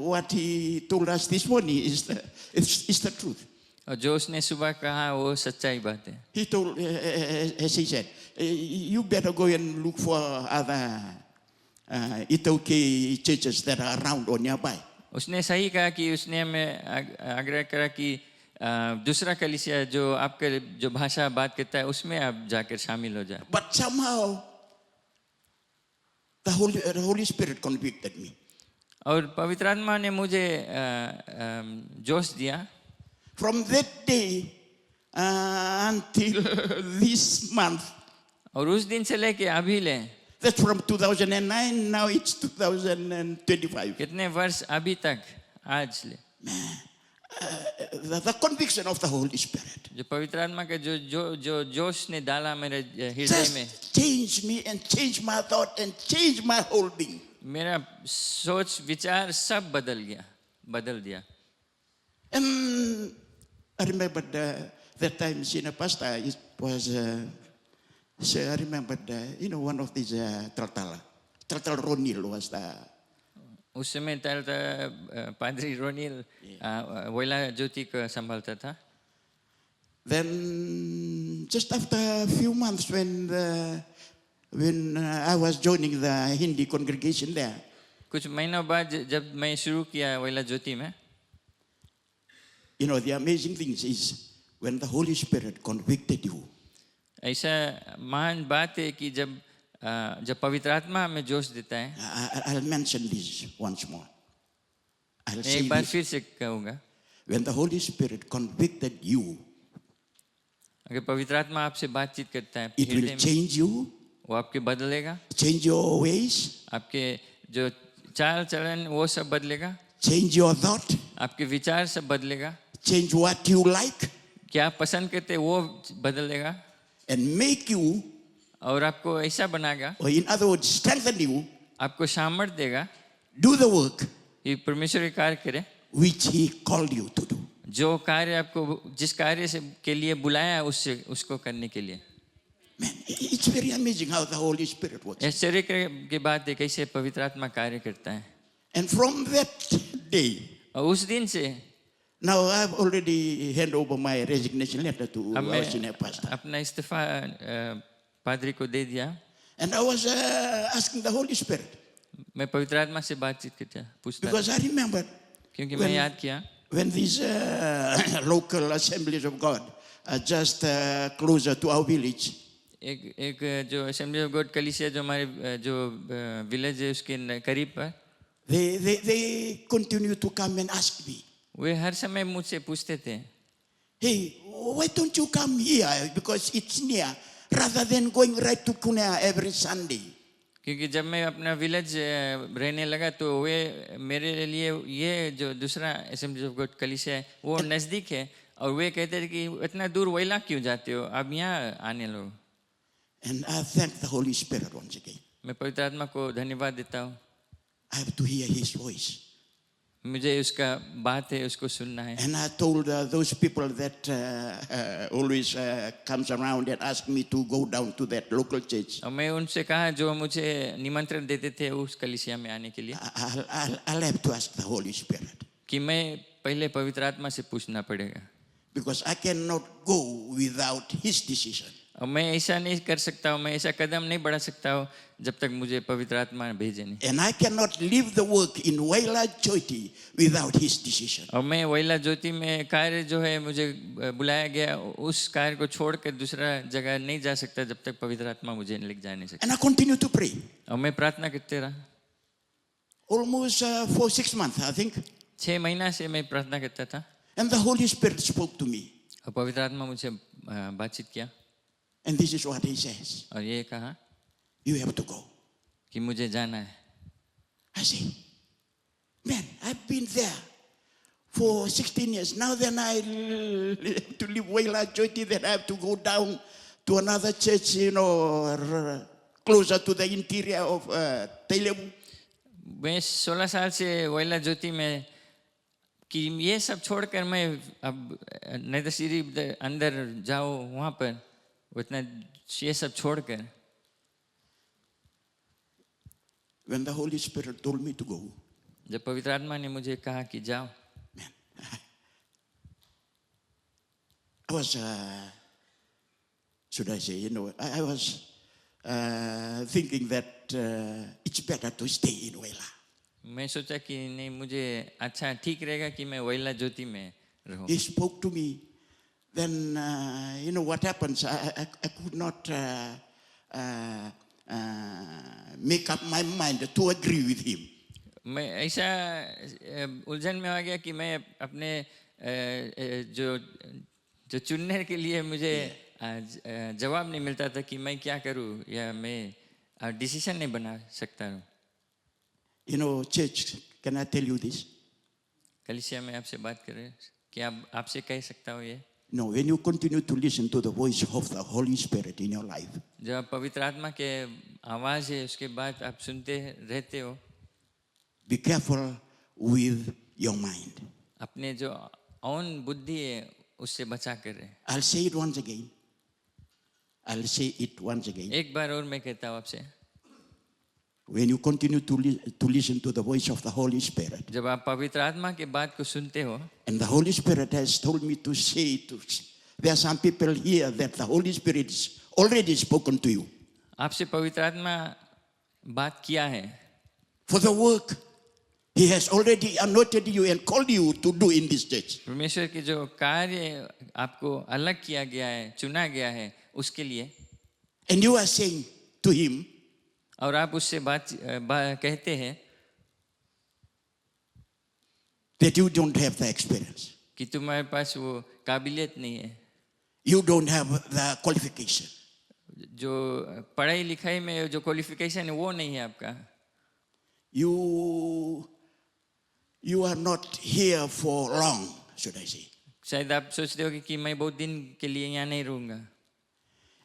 what he told us this morning is the truth. और जो उसने सुबह कहा वो सच्चाई बात है। He told, as he said, you better go and look for other Itoke churches that are around or nearby. उसने सही कहा कि उसने हमें आग्रह करा कि दूसरा कलीसिया जो आपके जो भाषा बात करता है उसमें आप जाकर शामिल हो जाए। But somehow the Holy Spirit convicted me. और पवित्र आत्मा ने मुझे जोश दिया। From that day until this month, और उस दिन से लेके अभी ले, that's from 2009, now it's 2025. कितने वर्ष अभी तक आज ले, The conviction of the Holy Spirit जो पवित्र आत्मा का जो जोश ने डाला मेरे हृदय में, just changed me and changed my thought and changed my whole being. मेरा सोच विचार सब बदल दिया। And I remember that time senior pastor, it was, so I remember, one of these Tartal Ronil was the, उस समय पादरी रोनिल वोला ज्योति को संभालता था। Then just after a few months when I was joining the Hindi congregation there, कुछ महीनों बाद जब मैं शुरू किया वोला ज्योति में, the amazing thing is when the Holy Spirit convicted you, ऐसा महान बात है कि जब पवित्र आत्मा हमें जोश देता है। I'll mention this once more. I'll say एक बार this. फिर से कहूँगा, When the Holy Spirit convicted you, अगर पवित्र आत्मा आपसे बातचीत करता है it will हृदय में, change you, वो आपके बदलेगा, change your ways, आपके जो चाल चलन वो सब बदलेगा, change your thought, आपके विचार सब बदलेगा, change what you like, क्या आप पसंद करते वो बदलेगा and make you, और आपको ऐसा बनाएगा, or in other words, strengthen you, आपको सामर्थ्य देगा do the work कि परमेश्वर के कार्य करे, which He called you to do. जो कार्य आपको जिस कार्य से के लिए बुलाया उसको करने के लिए। Man, it's very amazing how the Holy Spirit works. आश्चर्य की बात है कैसे पवित्र आत्मा कार्य करता है। And from that day, और उस दिन से now I've already handed over my resignation letter to अब our senior pastor. मैं अपना इस्तीफा पादरी को दे दिया। And I was asking the Holy Spirit, मैं पवित्र आत्मा से बातचीत करता पूछता because I remember क्योंकि मैं याद किया when these local assemblies of God are just closer to our village, एक जो असेंबली ऑफ गॉड कलीसिया जो हमारे जो विलेज है उसके करीब पर, they continue to come and ask me, वे हर समय मुझसे पूछते थे, hey, why don't you come here because it's near, rather than going right to Kunea every Sunday. क्योंकि जब मैं अपना विलेज रहने लगा तो वे मेरे लिए ये जो दूसरा असेंबली ऑफ गॉड कलीसिया है वो नज़दीक है, और वे कहते थे कि इतना दूर वैला क्यों जाते हो, अब यहाँ आने लो। And I thank the Holy Spirit once again. मैं पवित्र आत्मा को धन्यवाद देता हूँ, I have to hear His voice. मुझे उसका बात है उसको सुनना है। And I told those people that always comes around and ask me to go down to that local church. और मैं उनसे कहा जो मुझे निमंत्रण देते थे उस कलीसिया में आने के लिए I'll have to ask the Holy Spirit. कि मैं पहले पवित्र आत्मा से पूछना पड़ेगा, Because I cannot go without His decision. और मैं ऐसा नहीं कर सकता हूँ, मैं ऐसा कदम नहीं बढ़ा सकता हूँ जब तक मुझे पवित्र आत्मा भेजे नहीं. And I cannot leave the work in Waila Jyoti without his decision. और मैं वैला ज्योति में कार्य जो है मुझे बुलाया गया, उस कार्य को छोड़कर दूसरा जगह नहीं जा सकता जब तक पवित्र आत्मा मुझे ले जा नहीं सकता. And I continue to pray. और मैं प्रार्थना करते रहा. Almost for 6 months, I think. 6 महीना से मैं प्रार्थना करता था. And the Holy Spirit spoke to me. और पवित्र आत्मा मुझे बातचीत किया. And this is what he says. और ये कहा You have to go. कि मुझे जाना है. I say, man, I've been there for 16 years. Now then I have to leave Waila Jyoti, then I have to go down to another church, closer to the interior of Telemu. मैं 16 साल से वैला ज्योति में कि ये सब छोड़कर मैं अब नदसीरी अंदर जाऊँ वहाँ पर, उतना ये सब छोड़कर. When the Holy Spirit told me to go, जब पवित्र आत्मा ने मुझे कहा कि जाओ, man, I was, should I say, I was thinking that it's better to stay in Waila. मैं सोचा कि नहीं, मुझे अच्छा ठीक रहेगा कि मैं वैला ज्योति में रहूं. He spoke to me. Then, what happens? I could not make up my mind to agree with him. मैं ऐसा उलझन में आ गया कि मैं अपने जो चुनने के लिए मुझे जवाब नहीं मिलता था कि मैं क्या करूं या मैं डिसीजन नहीं बना सकता हूं. Church, can I tell you this? कलीसिया में आपसे बात कर रहे हैं कि आपसे कह सकता हूँ ये. No, when you continue to listen to the voice of the Holy Spirit in your life, जब आप पवित्र आत्मा के आवाज है उसके बाद आप सुनते रहते हो, be careful with your mind. अपने जो औन बुद्धि है उससे बचा कर रहे. I'll say it once again. एक बार और मैं कहता हूँ आपसे, when you continue to listen to the voice of the Holy Spirit, जब आप पवित्र आत्मा के बात को सुनते हो, and the Holy Spirit has told me to say there are some people here that the Holy Spirit has already spoken to you. आपसे पवित्र आत्मा बात किया है. For the work He has already anointed you and called you to do in this church. परमेश्वर के जो कार्य आपको अलग किया गया है, चुना गया है उसके लिए. And you are saying to Him, और आप उससे बात कहते हैं that you don't have the experience. कि तुम्हारे पास वो काबिलियत नहीं है. You don't have the qualification. जो पढ़ाई लिखाई में जो क्वालिफिकेशन है वो नहीं है आपका. You are not here for long, should I say. शायद आप सोचते हो कि मैं बहुत दिन के लिए यहाँ नहीं रहूँगा.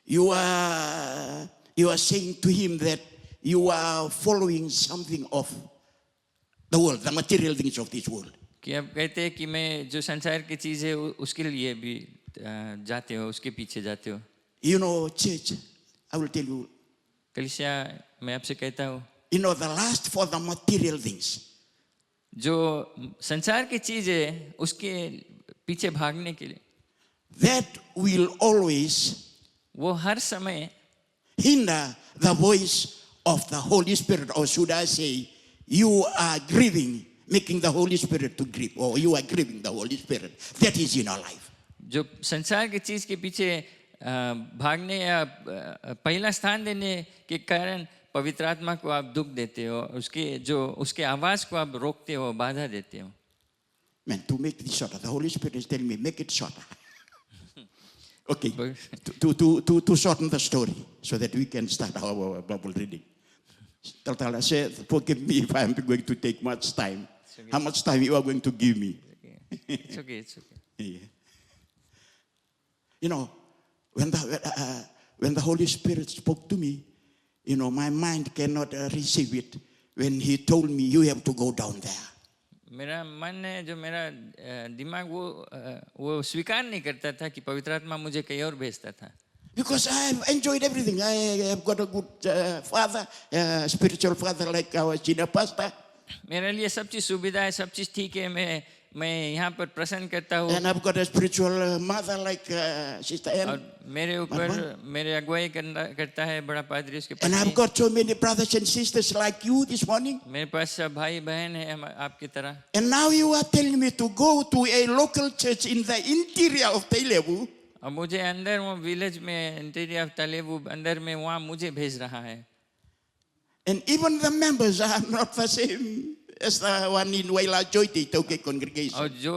You are saying to Him that you are following something of the world, the material things of this world. कि आप कहते हैं कि मैं जो संसार की चीज़ है उसके लिए भी जाते हो, उसके पीछे जाते हो. Church, I will tell you. कलीसिया मैं आपसे कहता हूँ, the lust for the material things. जो संसार की चीज़ है उसके पीछे भागने के लिए, that will always वो हर समय hinder the voice of the Holy Spirit, or should I say, you are grieving, making the Holy Spirit to grieve, or you are grieving the Holy Spirit. That is in our life. जो संसार की चीज़ के पीछे भागने या पहला स्थान देने के कारण पवित्र आत्मा को आप दुख देते हो, उसके आवाज़ को आप रोकते हो, बाधा देते हो. Man, to make this shorter, the Holy Spirit is telling me, make it shorter. Okay, to shorten the story so that we can start our Bible reading. Taltala said, forgive me if I'm going to take much time. Okay. How much time you are going to give me? It's okay, it's okay. Yeah. When the Holy Spirit spoke to me, my mind cannot receive it when He told me, you have to go down there. मेरा मन है, जो मेरा दिमाग वो स्वीकार नहीं करता था कि पवित्र आत्मा मुझे कहीं और भेजता था. Because I have enjoyed everything. I have got a good father, spiritual father like our senior pastor. मेरे लिए सब चीज़ सुविधा है, सब चीज़ ठीक है. मैं यहाँ पर प्रसन्न करता हूँ And I've got a spiritual mother like Sister और Ann. मेरे ऊपर मेरे अगुवाई करता है बड़ा पादरी उसके And I've पत्नी got so many brothers and sisters like you this morning. मेरे पास सब भाई बहन है आपकी तरह And now you are telling me to go to a local church in the interior of Tailevu. और मुझे अंदर वो विलेज में इंटीरियर ऑफ तलेवू अंदर में वहाँ मुझे भेज रहा है And even the members are not the same as the one in Waila Joyti Toke congregation. और जो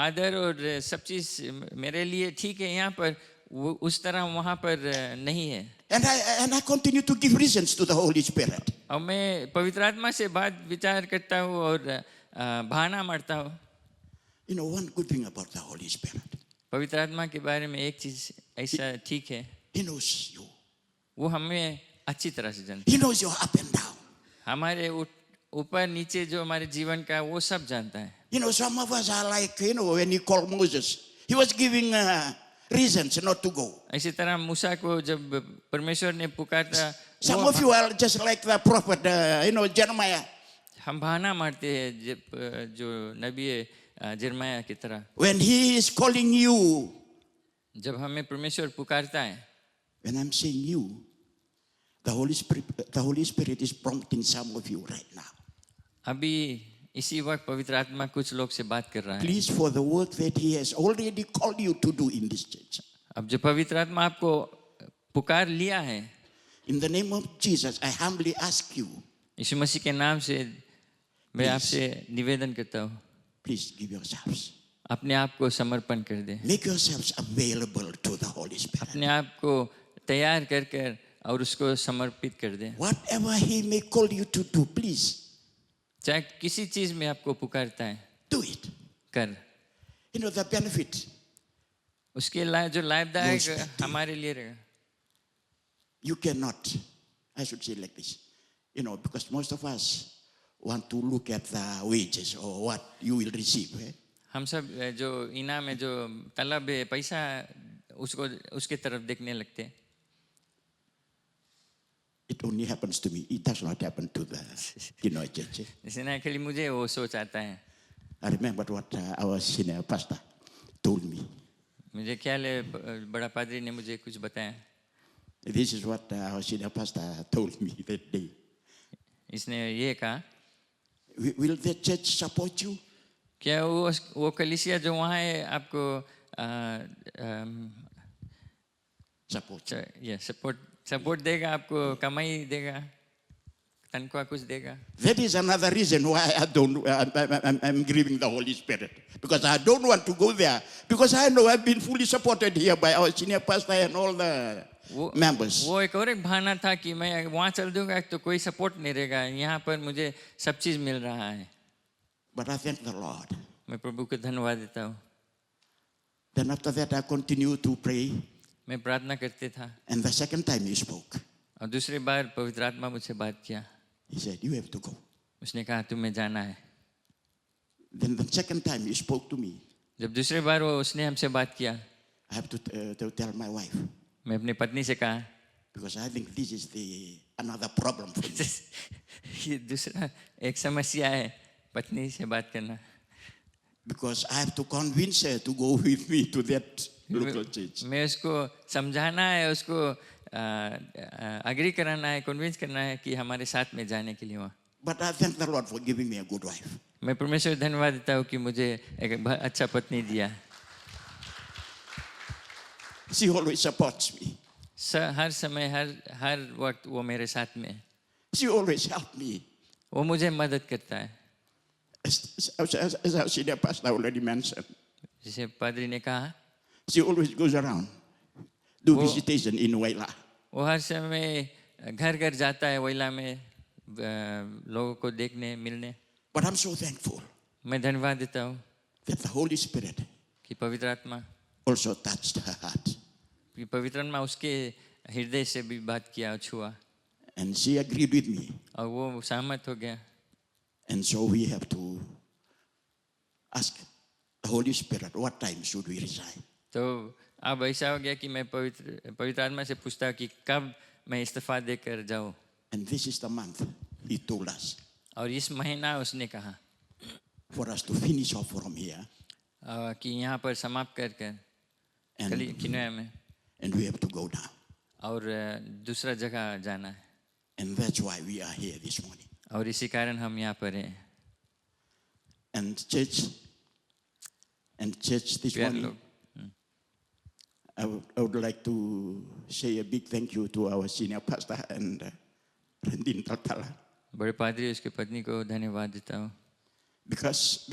आदर और सब चीज मेरे लिए ठीक है यहाँ पर वो उस तरह वहाँ पर नहीं है And I continue to give reasons to the Holy Spirit. और मैं पवित्र आत्मा से बात विचार करता हूँ और बहाना मारता हूँ You know, one good thing about the Holy Spirit, पवित्र आत्मा के बारे में एक चीज ऐसा ठीक है He knows you. वो हमें अच्छी तरह से जानता He knows your up and down. है हमारे ऊपर नीचे जो हमारे जीवन का है वो सब जानता है You know, some of us are like, you know, when He called Moses, He was giving reasons not to go. इसी तरह मूसा को जब परमेश्वर ने पुकारा Some of you are just like the prophet, you know, Jeremiah. हम बहाना मारते हैं जो नबी यिर्मयाह की तरह When He is calling you, जब हमें परमेश्वर पुकारता है when I'm saying you, the Holy Spirit is prompting some of you right now. अभी इसी वक्त पवित्र आत्मा कुछ लोग से बात कर रहा है Please, for the work that He has already called you to do in this church. अब जो पवित्र आत्मा आपको पुकार लिया है In the name of Jesus, I humbly ask you, यीशु मसीह के नाम से मैं आपसे निवेदन करता हूँ please give yourselves. अपने आप को समर्पण कर दे Make yourselves available to the Holy Spirit. अपने आप को तैयार कर कर और उसको समर्पित कर दे Whatever He may call you to do, please चाहे किसी चीज में आपको पुकारता है do it. कर You know, the benefit, उसके जो लाभदायक Most effective. हमारे लिए रहेगा you cannot, I should say like this, you know, because most of us want to look at the wages or what you will receive. हम सब जो इनाम है जो तलब है पैसा उसको उसके तरफ देखने लगते हैं It only happens to me. It does not happen to the, you know, church. इसलिए ना खाली मुझे वो सोच आता है I remember what our senior pastor told me. मुझे ख्याल है बड़ा पादरी ने मुझे कुछ बताया This is what our senior pastor told me that day. इसने ये कहा Will the church support you? क्या वो कलीसिया जो वहाँ है आपको Support. ये सपोर्ट देगा आपको कमाई देगा तनख्वाह कुछ देगा That is another reason why I'm grieving the Holy Spirit. Because I don't want to go there. Because I know I've been fully supported here by our senior pastor and all the members. वो एक और एक बहाना था कि मैं वहाँ चल दूंगा तो कोई सपोर्ट नहीं रहेगा यहाँ पर मुझे सब चीज मिल रहा है But I thank the Lord. मैं प्रभु को धन्यवाद देता हूँ Then after that I continued to pray. मैं प्रार्थना करते था And the second time he spoke, और दूसरी बार पवित्र आत्मा मुझसे बात किया he said, you have to go. उसने कहा तुम्हें जाना है Then the second time he spoke to me, जब दूसरी बार वो उसने हमसे बात किया I have to tell my wife. मैं अपनी पत्नी से कहा Because I think this is another problem for me. ये दूसरा एक समस्या है पत्नी से बात करना Because I have to convince her to go with me to that local church. मैं उसको समझाना है उसको अग्री कराना है कन्विंस करना है कि हमारे साथ में जाने के लिए वहाँ But I thank the Lord for giving me a good wife. मैं परमेश्वर धन्यवाद देता हूँ कि मुझे एक अच्छा पत्नी दिया She always supports me. हर समय हर वक्त वो मेरे साथ में है She always helps me. वो मुझे मदद करता है As our senior pastor already mentioned, जैसे पादरी ने कहा she always goes around, do Wo- visitation in Waila. वो हर समय घर घर जाता है वैला में लोगों को देखने मिलने But I'm so thankful मैं धन्यवाद देता हूँ that the Holy Spirit कि पवित्र आत्मा also touched her heart. कि पवित्र आत्मा उसके हृदय से भी बात किया छुआ And she agreed with me. और वो सहमत हो गया And so we have to ask the Holy Spirit, what time should we resign? तो अब ऐसा हो गया कि मैं पवित्र आत्मा से पूछता हूँ कि कब मैं इस्तीफा देकर जाऊँ And this is the month he told us. और इस महीना उसने कहा for us to finish off from here, कि यहाँ पर समाप्त कर कर and, किनोया में and we have to go down. और दूसरा जगह जाना है And that's why we are here this morning. और इसी कारण हम यहाँ पर हैं And church this प्यारे morning, लोग I would like to say a big thank you to our senior pastor and Rendin Taltala. बड़े पादरी उसके पत्नी को धन्यवाद देता हूँ Because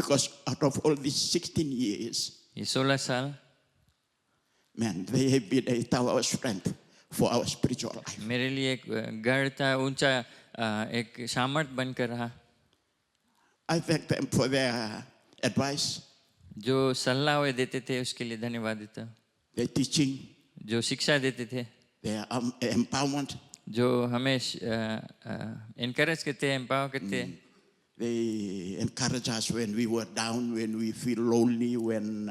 out of all these 16 years, ये 16 साल man, they have been a tower of strength for our spiritual life. मेरे लिए एक गढ़ था ऊंचा एक सामर्थ बनकर रहा I thank them for their advice, जो सलाह वे देते थे उसके लिए धन्यवाद देता हूँ their teaching, जो शिक्षा देते थे their empowerment. जो हमें encourage करते हैं empower करते हैं They encourage us when we were down, when we feel lonely, when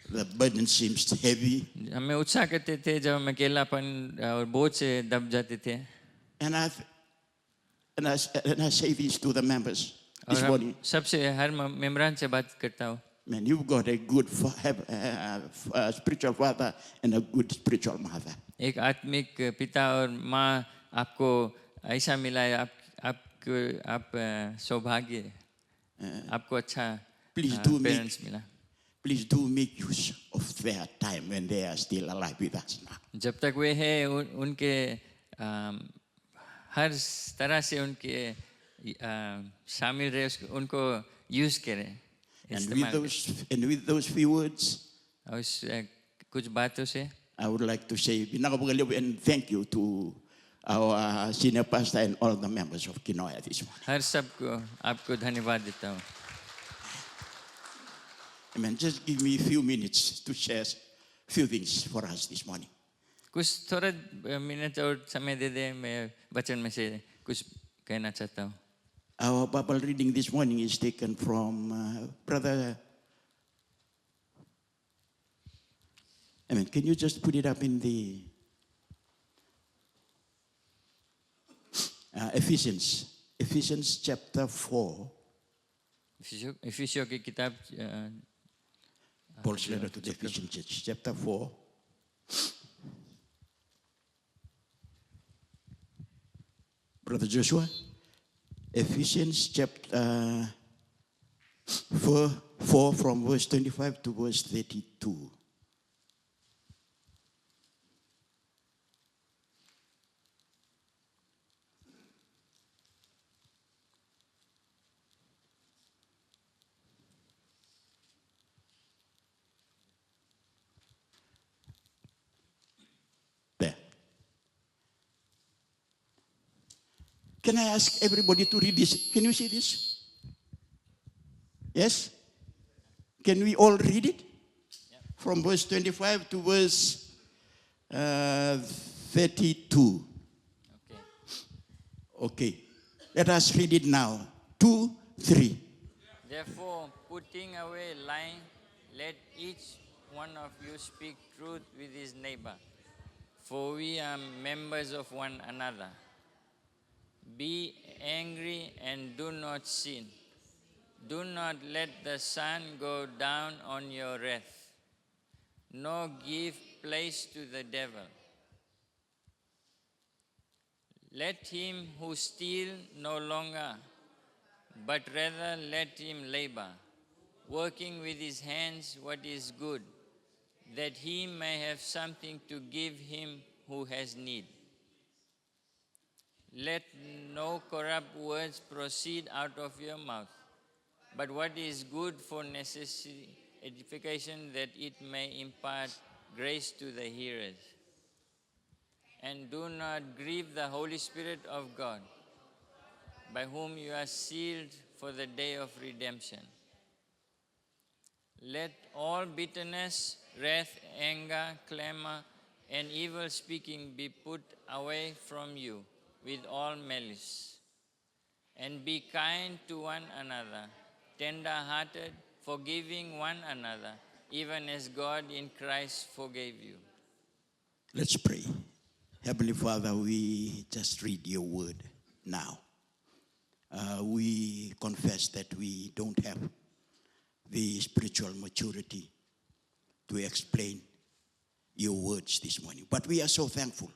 the burden seems heavy. हमें उत्साह करते थे जब हम अकेलापन और बोझ से दब जाते थे And I say this to the members और this हम morning. सबसे हर मेंबरान से बात करता हूँ Man, you've got a good spiritual father and a good spiritual mother. एक आत्मिक पिता और माँ आपको ऐसा मिला है आप सौभाग्य आपको अच्छा पेरेंट्स मिला Please do make use of their time when they are still alive with us now. जब तक वे हैं उनके हर तरह से उनके शामिल रहे उनको यूज करें And with those few words, और कुछ बातों से I would like to say and thank you to our senior pastor and all the members of Kinoya this morning. हर सबको आपको धन्यवाद देता हूँ Amen. Just give me a few minutes to share a few things for us this morning. कुछ थोड़ा minute और समय दे दे मैं वचन में से कुछ कहना चाहता हूँ Our Bible reading this morning is taken from Brother. Amen. Can you just put it up in the Ephesians chapter 4. इफिसियों की किताब Paul's letter to the Ephesian church, chapter 4. Brother Joshua, Ephesians chapter 4 from verse 25 to verse 32. There. Can I ask everybody to read this? Can you see this? Yes? Can we all read it? From verse 25 to verse 32. Okay. Let us read it now. 2, 3. Therefore, putting away lying, let each one of you speak truth with his neighbor, for we are members of one another. Be angry and do not sin. Do not let the sun go down on your wrath, nor give place to the devil. Let him who steals no longer, but rather let him labor, working with his hands what is good, that he may have something to give him who has need. Let no corrupt words proceed out of your mouth, but what is good for necessary edification, that it may impart grace to the hearers. And do not grieve the Holy Spirit of God, by whom you are sealed for the day of redemption. Let all bitterness, wrath, anger, clamor, and evil speaking be put away from you with all malice. And be kind to one another, tender-hearted, forgiving one another, even as God in Christ forgave you. Let's pray. Heavenly Father, we just read your word now. We confess that we don't have the spiritual maturity to explain your words this morning. But we are so thankful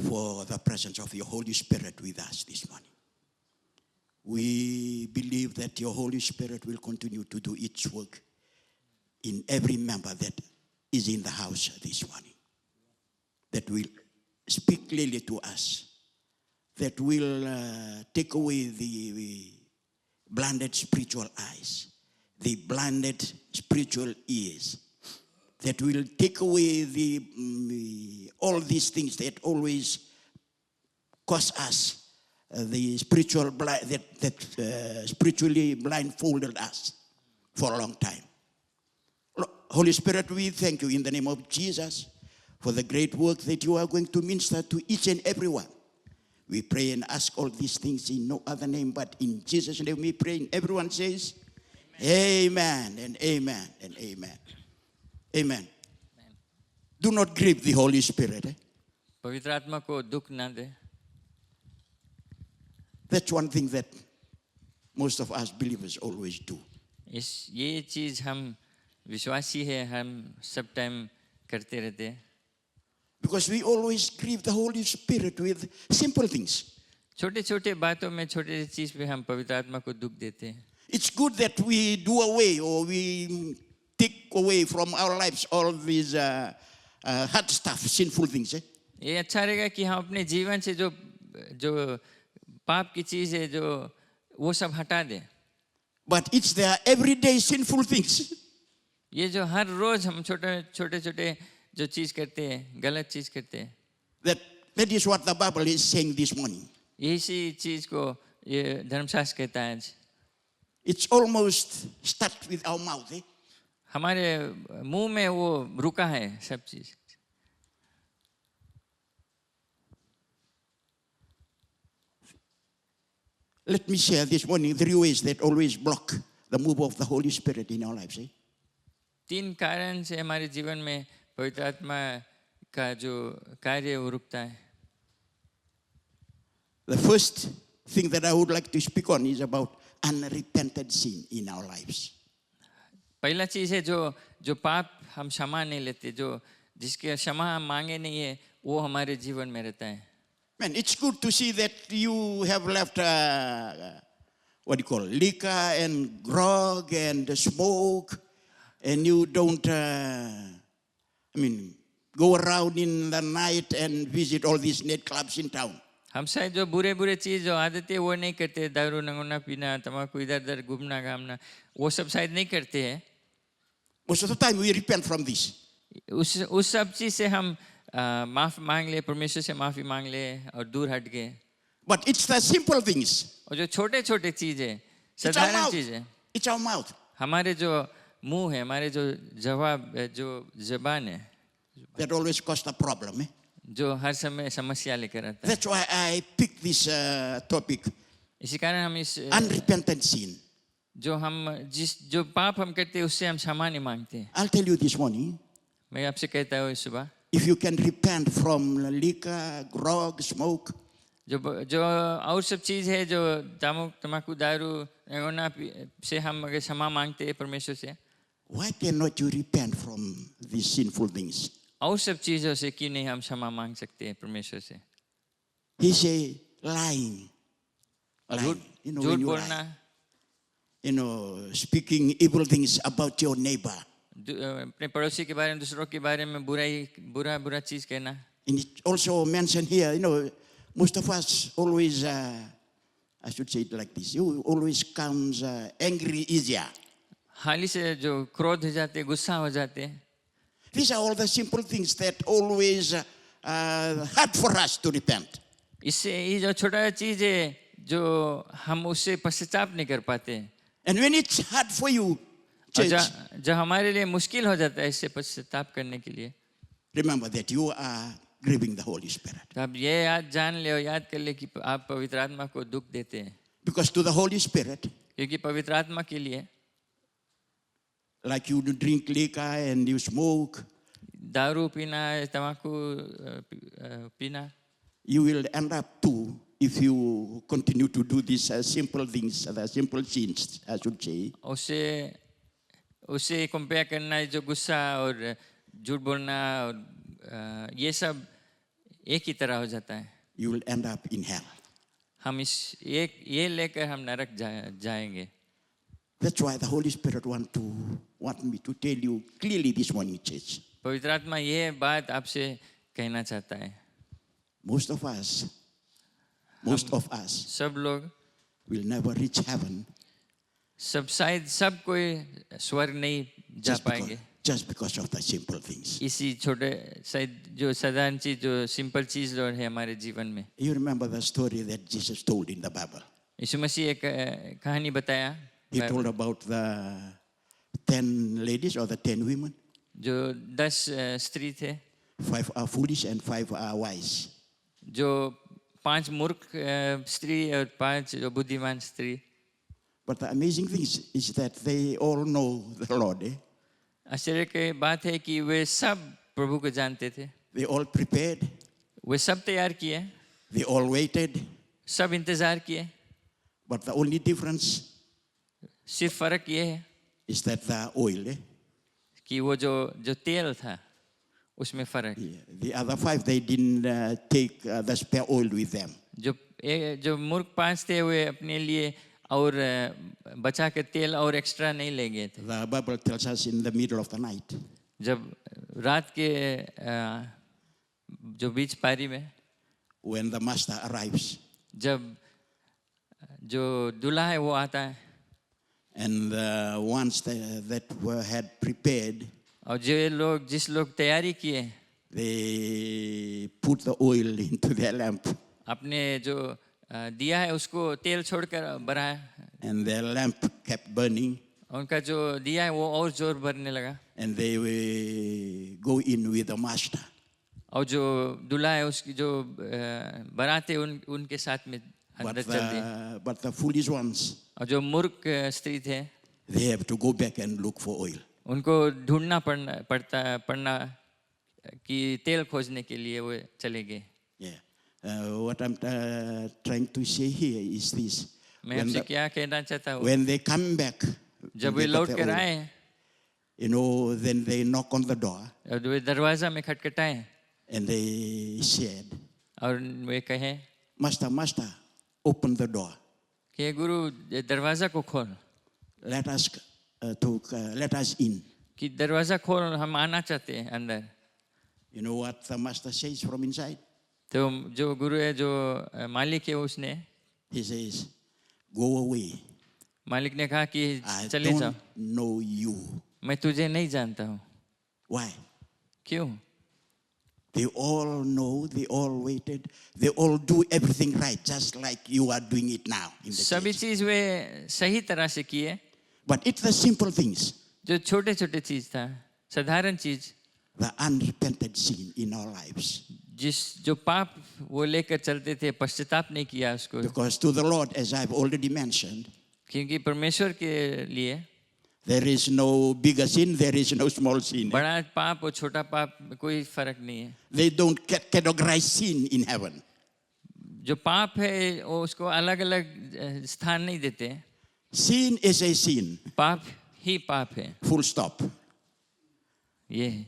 for the presence of your Holy Spirit with us this morning. We believe that your Holy Spirit will continue to do its work in every member that is in the house this morning, that will speak clearly to us, that will take away the blinded spiritual eyes, the blinded spiritual ears, that will take away all these things that always cause us the spiritual that spiritually blindfolded us for a long time. Holy Spirit, we thank you in the name of Jesus for the great work that you are going to minister to each and every one. We pray and ask all these things in no other name but in Jesus' name we pray. And everyone says, Amen and amen and amen. Amen. Do not grieve the Holy Spirit. पवित्र आत्मा को दुख ना दे. That's one thing that most of us believers always do. ये चीज़ हम विश्वासी है, हम सब टाइम करते रहते हैं. Because we always grieve the Holy Spirit with simple things. छोटे-छोटे बातों में, छोटे चीज़ पे हम पवित्र आत्मा को दुख देते हैं. It's good that we do away or we take away from our lives all these hard stuff, sinful things. ये अच्छा रहेगा कि हम अपने जीवन से जो पाप की चीज़ है, जो वो सब हटा दें. But it's their everyday sinful things. ये जो हर रोज हम छोटे-छोटे जो चीज़ करते हैं, गलत चीज़ करते हैं. That is what the Bible is saying this morning. यही चीज़ को ये धर्मशास्त्र कहता है आज. It's almost start with our mouth. हमारे मुंह में वो रुका है सब चीज़. Let me share this morning 3 ways that always block the move of the Holy Spirit in our lives. 3 कारण से हमारे जीवन में पवित्र आत्मा का जो कार्य वो रुकता है. The first thing that I would like to speak on is about unrepented sin in our lives. पहला चीज़ है जो पाप हम क्षमा नहीं लेते, जो जिसके क्षमा हम मांगे नहीं है, वो हमारे जीवन में रहता है. Man, it's good to see that you have left liquor and grog and smoke, and you don't go around in the night and visit all these night clubs in town. हम शायद जो बुरे चीज़ जो आदतें वो नहीं करते, दारू नंगोना पीना, तम्बाकू इधर घूमना घामना, वो सब शायद नहीं करते हैं. Most of the time we repent from this. उस सब चीज़ से हम माफ़ मांग ले, परमेश्वर से माफ़ी मांग ले और दूर हट गए. But it's the simple things. और जो छोटे चीज़ है, It's our साधारण mouth. चीज़ है. It's our mouth. हमारे जो मुंह है, हमारे जो जबान है, That always cause the problem. जो हर समय समस्या लेकर आता है. That's why I picked this topic. इसी कारण हम इस Unrepentant sin. जो पाप हम करते हैं उससे हम क्षमा नहीं मांगते. I'll tell you this morning. मैं आपसे कहता हूँ इस सुबह, If you can repent from liquor, grog, smoke, जो और सब चीज़ है जो तम्बाकू दारू नंगोना से हम अगर क्षमा मांगते हैं परमेश्वर से, why cannot you repent from these sinful things? और सब चीज़ों से क्यों नहीं हम क्षमा मांग सकते हैं परमेश्वर से? He say lying. झूठ when you बोलना, lie. Speaking evil things about your neighbor. अपने पड़ोसी के बारे में, दूसरों के बारे में बुरा चीज़ कहना. And it also mentioned here, most of us always, I should say it like this, you always comes angry easier. हाली से जो क्रोध हो जाते, गुस्सा हो जाते. These are all the simple things that always hard for us to repent. इससे ये जो छोटा चीज़ है जो हम उससे पश्चाताप नहीं कर पाते. And when it's hard for you, church, जो हमारे लिए मुश्किल हो जाता है इससे पश्चाताप करने के लिए, remember that you are grieving the Holy Spirit. तो आप ये जान ले और याद कर ले कि आप पवित्र आत्मा को दुख देते हैं. Because to the Hoली Spirit, क्योंकि पवित्र आत्मा के लिए, like you drink liquor and you smoke, दारू पीना, तम्बाकू पीना, you will end up too if you continue to do these simple things, the simple sins, I should say. उसे कंपेयर करना है जो गुस्सा और झूठ बोलना और ये सब एक ही तरह हो जाता है. You will end up in hell. हम ये लेकर हम नरक जाएंगे. That's why the Holy Spirit want me to tell you clearly this morning, church. पवित्र आत्मा ये बात आपसे कहना चाहता है. Most of us सब लोग will never reach heaven सब कोई स्वर्ग नहीं जा पाएंगे. just because of the simple things. इसी छोटे जो साधारण चीज जो सिंपल चीज जो है हमारे जीवन में. You remember the story that Jesus told in the Bible? यीशु मसीह एक कहानी बताया. He told about the 10 ladies or the 10 women. जो 10 स्त्री थे. 5 are foolish and 5 are wise. जो 5 मूर्ख स्त्री और 5 जो बुद्धिमान स्त्री. But the amazing thing is that they all know the Lord. आश्चर्य की बात है कि वे सब प्रभु को जानते थे. They all prepared. वे सब तैयार किए. They all waited. सब इंतजार किए. But the only difference सिर्फ फर्क ये है is that the oil. कि वो जो तेल था उसमें फर्क. The other 5 they didn't take the spare oil with them. जो मूर्ख 5 थे वे अपने लिए और बचा के तेल और एक्स्ट्रा नहीं ले गए थे. The Bible tells us in the middle of the night. जब रात के जो बीच पारी में when the master arrives. जब जो दूल्हा है वो आता है. And the ones that had prepared, और जिस लोग तैयारी किए, they put the oil into their lamp. अपने जो दिया है उसको तेल छोड़कर बढ़ाया. And their lamp kept burning. उनका जो दिया है वो और जोर बढ़ने लगा. And they will go in with the master. और जो दूल्हा है उसकी जो बारात है उनके साथ में अंदर चल दी. But the foolish ones, और जो मूर्ख स्त्री थे, they have to go back and look for oil. उनको ढूंढना पड़ना कि तेल खोजने के लिए वो चले गए. What I'm trying to say here is this. मैं आपसे क्या कहना चाहता हूँ. When they come back, जब वे लौट कर आए, then they knock on the door. और वे दरवाजा में खटखटाए. And they said, और वे कहे, Master, open the door. कि गुरु दरवाजा को खोल. Let us in. कि दरवाजा खोल, हम आना चाहते हैं अंदर. You know what the master says from inside? तो जो गुरु है जो मालिक है उसने, he says, go away. मालिक ने कहा कि चले I जाओ. don't know you. मैं तुझे नहीं जानता हूँ. Why? क्यों? They all know, they all waited, they all do everything right, just like you are doing it now in the सभी church. चीज वे सही तरह से किए. But it's the simple things, जो छोटे चीज था, साधारण चीज, the unrepented sin in our lives. जो पाप वो लेकर चलते थे, पश्चाताप नहीं किया उसको. Because to the Lord, as I've already mentioned, क्योंकि परमेश्वर के लिए there is no bigger sin, there is no small sin. बड़ा पाप और छोटा पाप कोई फर्क नहीं है. They don't categorize sin in heaven. जो पाप है वो उसको अलग अलग स्थान नहीं देते. Sin is a sin. पाप ही पाप है. Full stop. ये.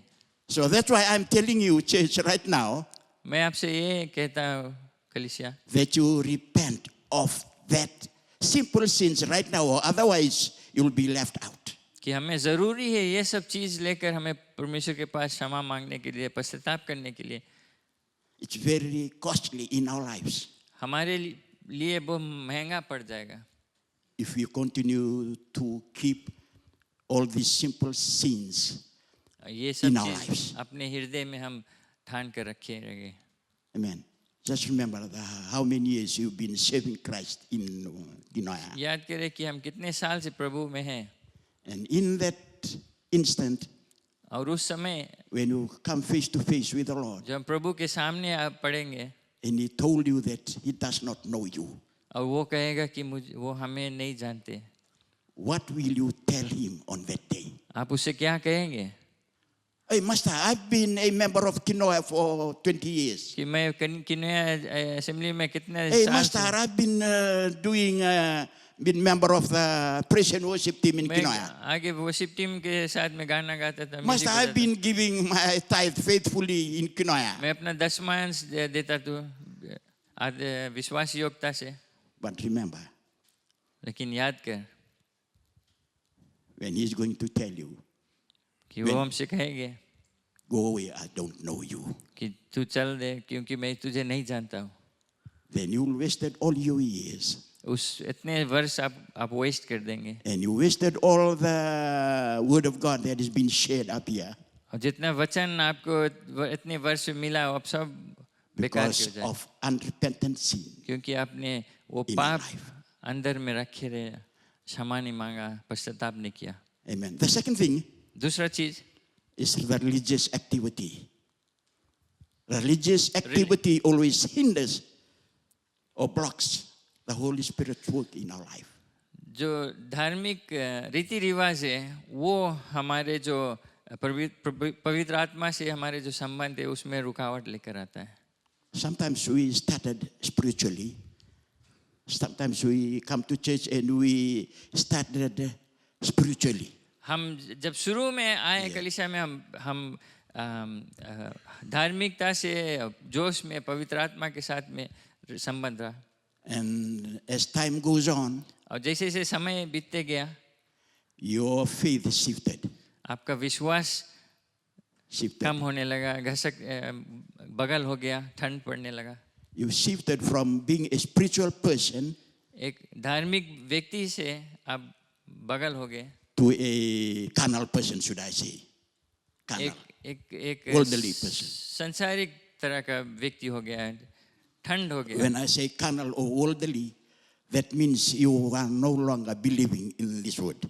So that's why I'm telling you, church, right now, मैं आपसे ये कहता हूँ कलीसिया, that you repent of that simple sins right now, or otherwise you'll be left out. कि हमें ज़रूरी है ये सब चीज़ लेकर हमें परमेश्वर के पास क्षमा मांगने के लिए, पश्चाताप करने के लिए. It's very costly in our lives. हमारे लिए वो महंगा पड़ जाएगा. If we continue to keep all these simple sins ये सब in our चीज़ lives. अपने हृदय में हम ठान कर रखे रहेंगे. Amen. Just remember how many years you've been serving Christ in Dinoya. याद करें कि हम कितने साल से प्रभु में हैं. And in that instant, और उस समय when you come face to face with the Lord, जब हम प्रभु के सामने आप पड़ेंगे, and He told you that He does not know you, और वो कहेगा कि वो हमें नहीं जानते, what will you tell Him on that day? आप उससे क्या कहेंगे? Hey, Master, I've been a member of Kinoa for 20 years. कि मैं किन्नौर असेंबली में कितने Hey, साल Master, से I've been member of the praise and worship team in मैं Kinoa. आगे वर्शिप टीम के साथ में गाना गाता था, Master, म्यूजिक I've बजाता been giving my tithe faithfully in था। Kinoa. मैं अपना 10 देता था विश्वास योग्यता से। But remember, लेकिन याद कर when he's going to tell you, कि वो हमसे कहेंगे go away, I don't know you, कि तू चल दे क्योंकि मैं तुझे नहीं जानता हूँ, then you'll wasted all your years. उस इतने वर्ष आप वेस्ट कर देंगे And you wasted all the word of God that has been shared up here और जितना वचन आपको इतने वर्ष मिला अब सब बेकार because हो जाए of unrepentant sin. क्योंकि आपने वो in पाप our life. अंदर में रखे रहे, क्षमा नहीं मांगा, पश्चाताप नहीं किया। Amen. The second thing दूसरा चीज is the religious activity. Religious activity always hinders or blocks the Holy Spirit's work in our life. जो धार्मिक रीति रिवाज है वो हमारे जो पवित्र आत्मा से हमारे जो संबंध है उसमें रुकावट लेकर आता है। Sometimes we started spiritually. Sometimes we come to church and we started spiritually. हम जब शुरू में आए कलीसिया में हम धार्मिकता से जोश में पवित्र आत्मा के साथ में संबंध रहा And as time goes on, और जैसे जैसे समय बीतते गया your faith shifted. आपका विश्वास कम होने लगा, बगल हो गया, ठंड पड़ने लगा। You shifted from being a spiritual person एक धार्मिक व्यक्ति से आप बगल हो गए to a carnal person, should I say? Carnal. एक Worldly person. संसारिक तरह का व्यक्ति हो गया, ठंड हो गया। When I say carnal or worldly, that means you are no longer believing in this word.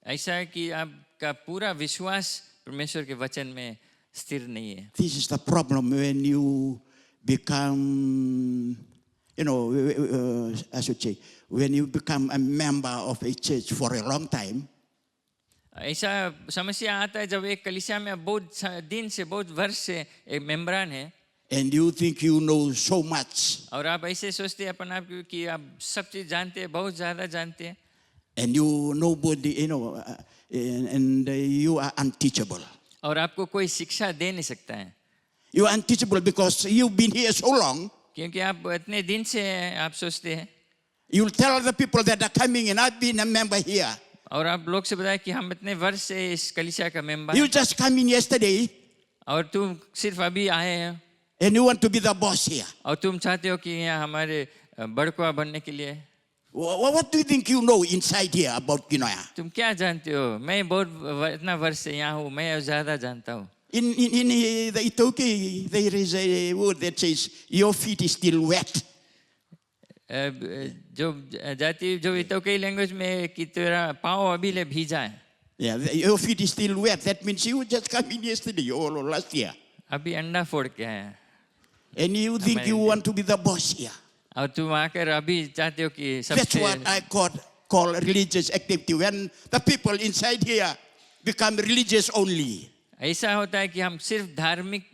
ऐसा है कि आपका पूरा विश्वास परमेश्वर के वचन में स्थिर नहीं है। This is the problem when you become, I should say, when you become a member of a church for a long time. ऐसा समस्या आता है जब एक कलीसिया में बहुत दिन से बहुत वर्ष से एक मेंबरान है And you think you know so much. और आप ऐसे सोचते हैं अपन आप कि आप सब चीज जानते हैं, बहुत ज्यादा जानते हैं And you nobody, and you are unteachable. और आपको कोई शिक्षा दे नहीं सकता है You are unteachable because you've been here so long. क्योंकि आप इतने दिन से आप सोचते हैं You'll tell the people that are coming and I've been a member here. और आप लोग से बताए कि हम इतने वर्ष से इस कलीसिया का मेंबर You हैं just come in yesterday और तुम सिर्फ अभी आए हैं and you want to be the boss here. और तुम चाहते हो कि यहाँ हमारे बड़कुआ बनने के लिए What do you think you know inside here about Kinoa? तुम क्या जानते हो? मैं बहुत इतना वर्ष से यहाँ हूँ, मैं ज्यादा जानता हूँ। In the Itoki, there is a word that says, your feet is still wet. जो इतोकई लैंग्वेज में कि तेरा पाँव अभी ले भीजा है। Yeah, your feet is still wet. That means you just come in yesterday or last year. अभी अंडा फोड़ के आया। And you think you want to be the boss here. और तुम आकर अभी चाहते हो कि That's what I call religious activity. When the people inside here become religious only. ऐसा होता है कि हम सिर्फ धार्मिक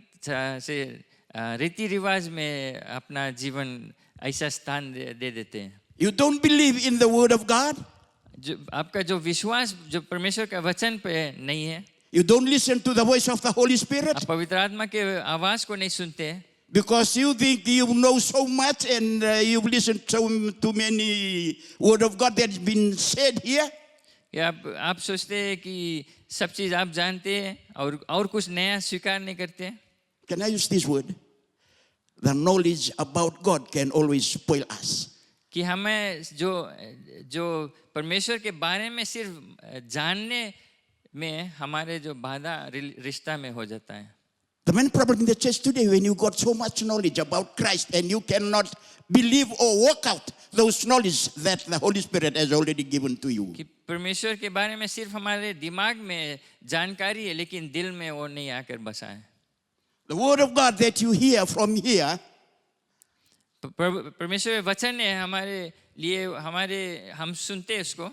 से रीति रिवाज में अपना जीवन ऐसा स्थान दे देते हैं। You don't believe in the word of God. जो आपका जो विश्वास जो परमेश्वर का वचन पे नहीं है। You don't listen to the voice of the Holy Spirit. आप पवित्र आत्मा के आवाज को नहीं सुनते। Because you think you know so much and you've listened to many word of God that's been said here. या आप सोचते हैं कि सब चीज आप जानते हैं और कुछ नया स्वीकार नहीं करते। Can I use this word? The knowledge about God can always spoil us. कि हमें जो परमेश्वर के बारे में सिर्फ जानने में हमारे जो बाधा रिश्ता में हो जाता है। The main problem in the church today, when you got so much knowledge about Christ and you cannot believe or work out those knowledge that the Holy Spirit has already given to you. कि परमेश्वर के बारे में सिर्फ हमारे दिमाग में जानकारी है लेकिन दिल में वो नहीं आकर बसा है। The word of God that you hear from here, परमेश्वर वचन है हमारे लिए हम सुनते हैं उसको।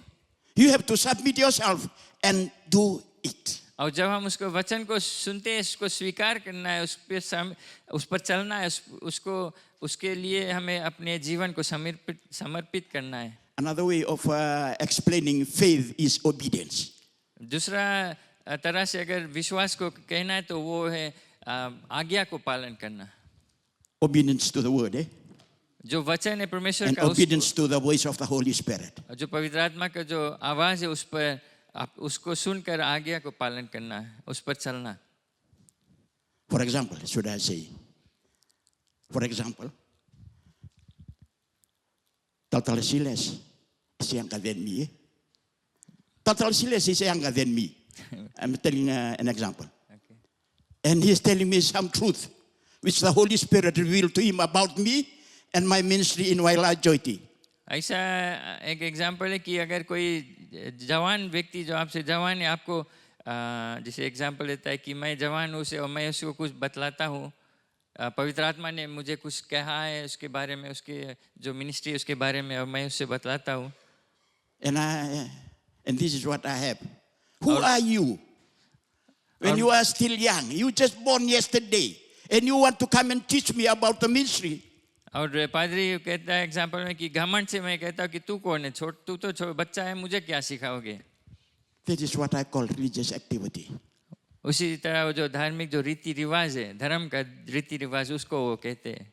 you have to submit yourself and do it. और जब हम उसको वचन को सुनते हैं, उसको स्वीकार करना है, उस पर चलना है, उसको उसके लिए हमें अपने जीवन को समर्पित करना है. Another way of explaining faith is obedience. दूसरा तरह से अगर विश्वास को कहना है तो वो है आज्ञा को पालन करना. Obedience to the word, जो वचन है परमेश्वर and का, obedience to the voice of the Holy Spirit. जो पवित्र आत्मा का जो आवाज है उस पर आप उसको सुनकर आज्ञा को पालन करना है, उस पर चलना. For example, should I say? For example, Total Silas is younger than me. Total Silas is younger than me. I'm telling an example. Okay. And he's telling me some truth, which the Holy Spirit revealed to him about me and my ministry in Waila Jyoti. ऐसा एक example है कि अगर कोई जवान व्यक्ति जो आपसे जवान है, आपको जैसे एग्जाम्पल देता है कि मैं जवान हूँ उसे और मैं उसको कुछ बतलाता हूँ, पवित्र आत्मा ने मुझे कुछ कहा है उसके बारे में, उसके जो मिनिस्ट्री उसके बारे में, और मैं उससे बतलाता हूँ. And this is what I have. Who are you? When you are still young, you just born yesterday, and you want to come and teach me about the ministry. और पादरी कहता है एग्जाम्पल में कि घमंड से मैं कहता हूँ कि तू कौन है, तू तो बच्चा है, मुझे क्या सिखाओगे. That is what I call religious activity. उसी तरह वो जो धार्मिक जो रीति रिवाज है, धर्म का रीति रिवाज, उसको वो कहते हैं.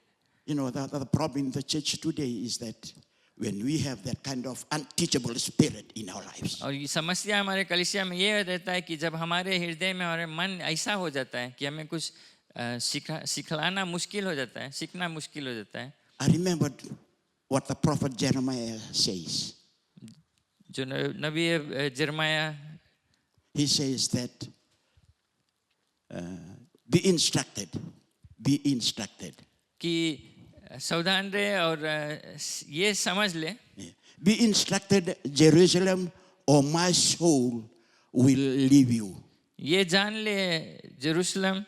You know, the problem in the church today is that when we have that kind of unteachable spirit in our lives. और ये समस्या हमारे कलीसिया में ये रहता है कि जब हमारे हृदय में हमारे मन ऐसा हो जाता है कि हमें कुछ सिखलाना मुश्किल हो जाता है, सीखना मुश्किल हो जाता है. I remembered what the prophet Jeremiah says. जो नबी जरमाया, he says that be instructed, कि सावधान रहे और ये समझ ले, be instructed, Jerusalem, or my soul will leave you. ये जान ले जेरूशलम,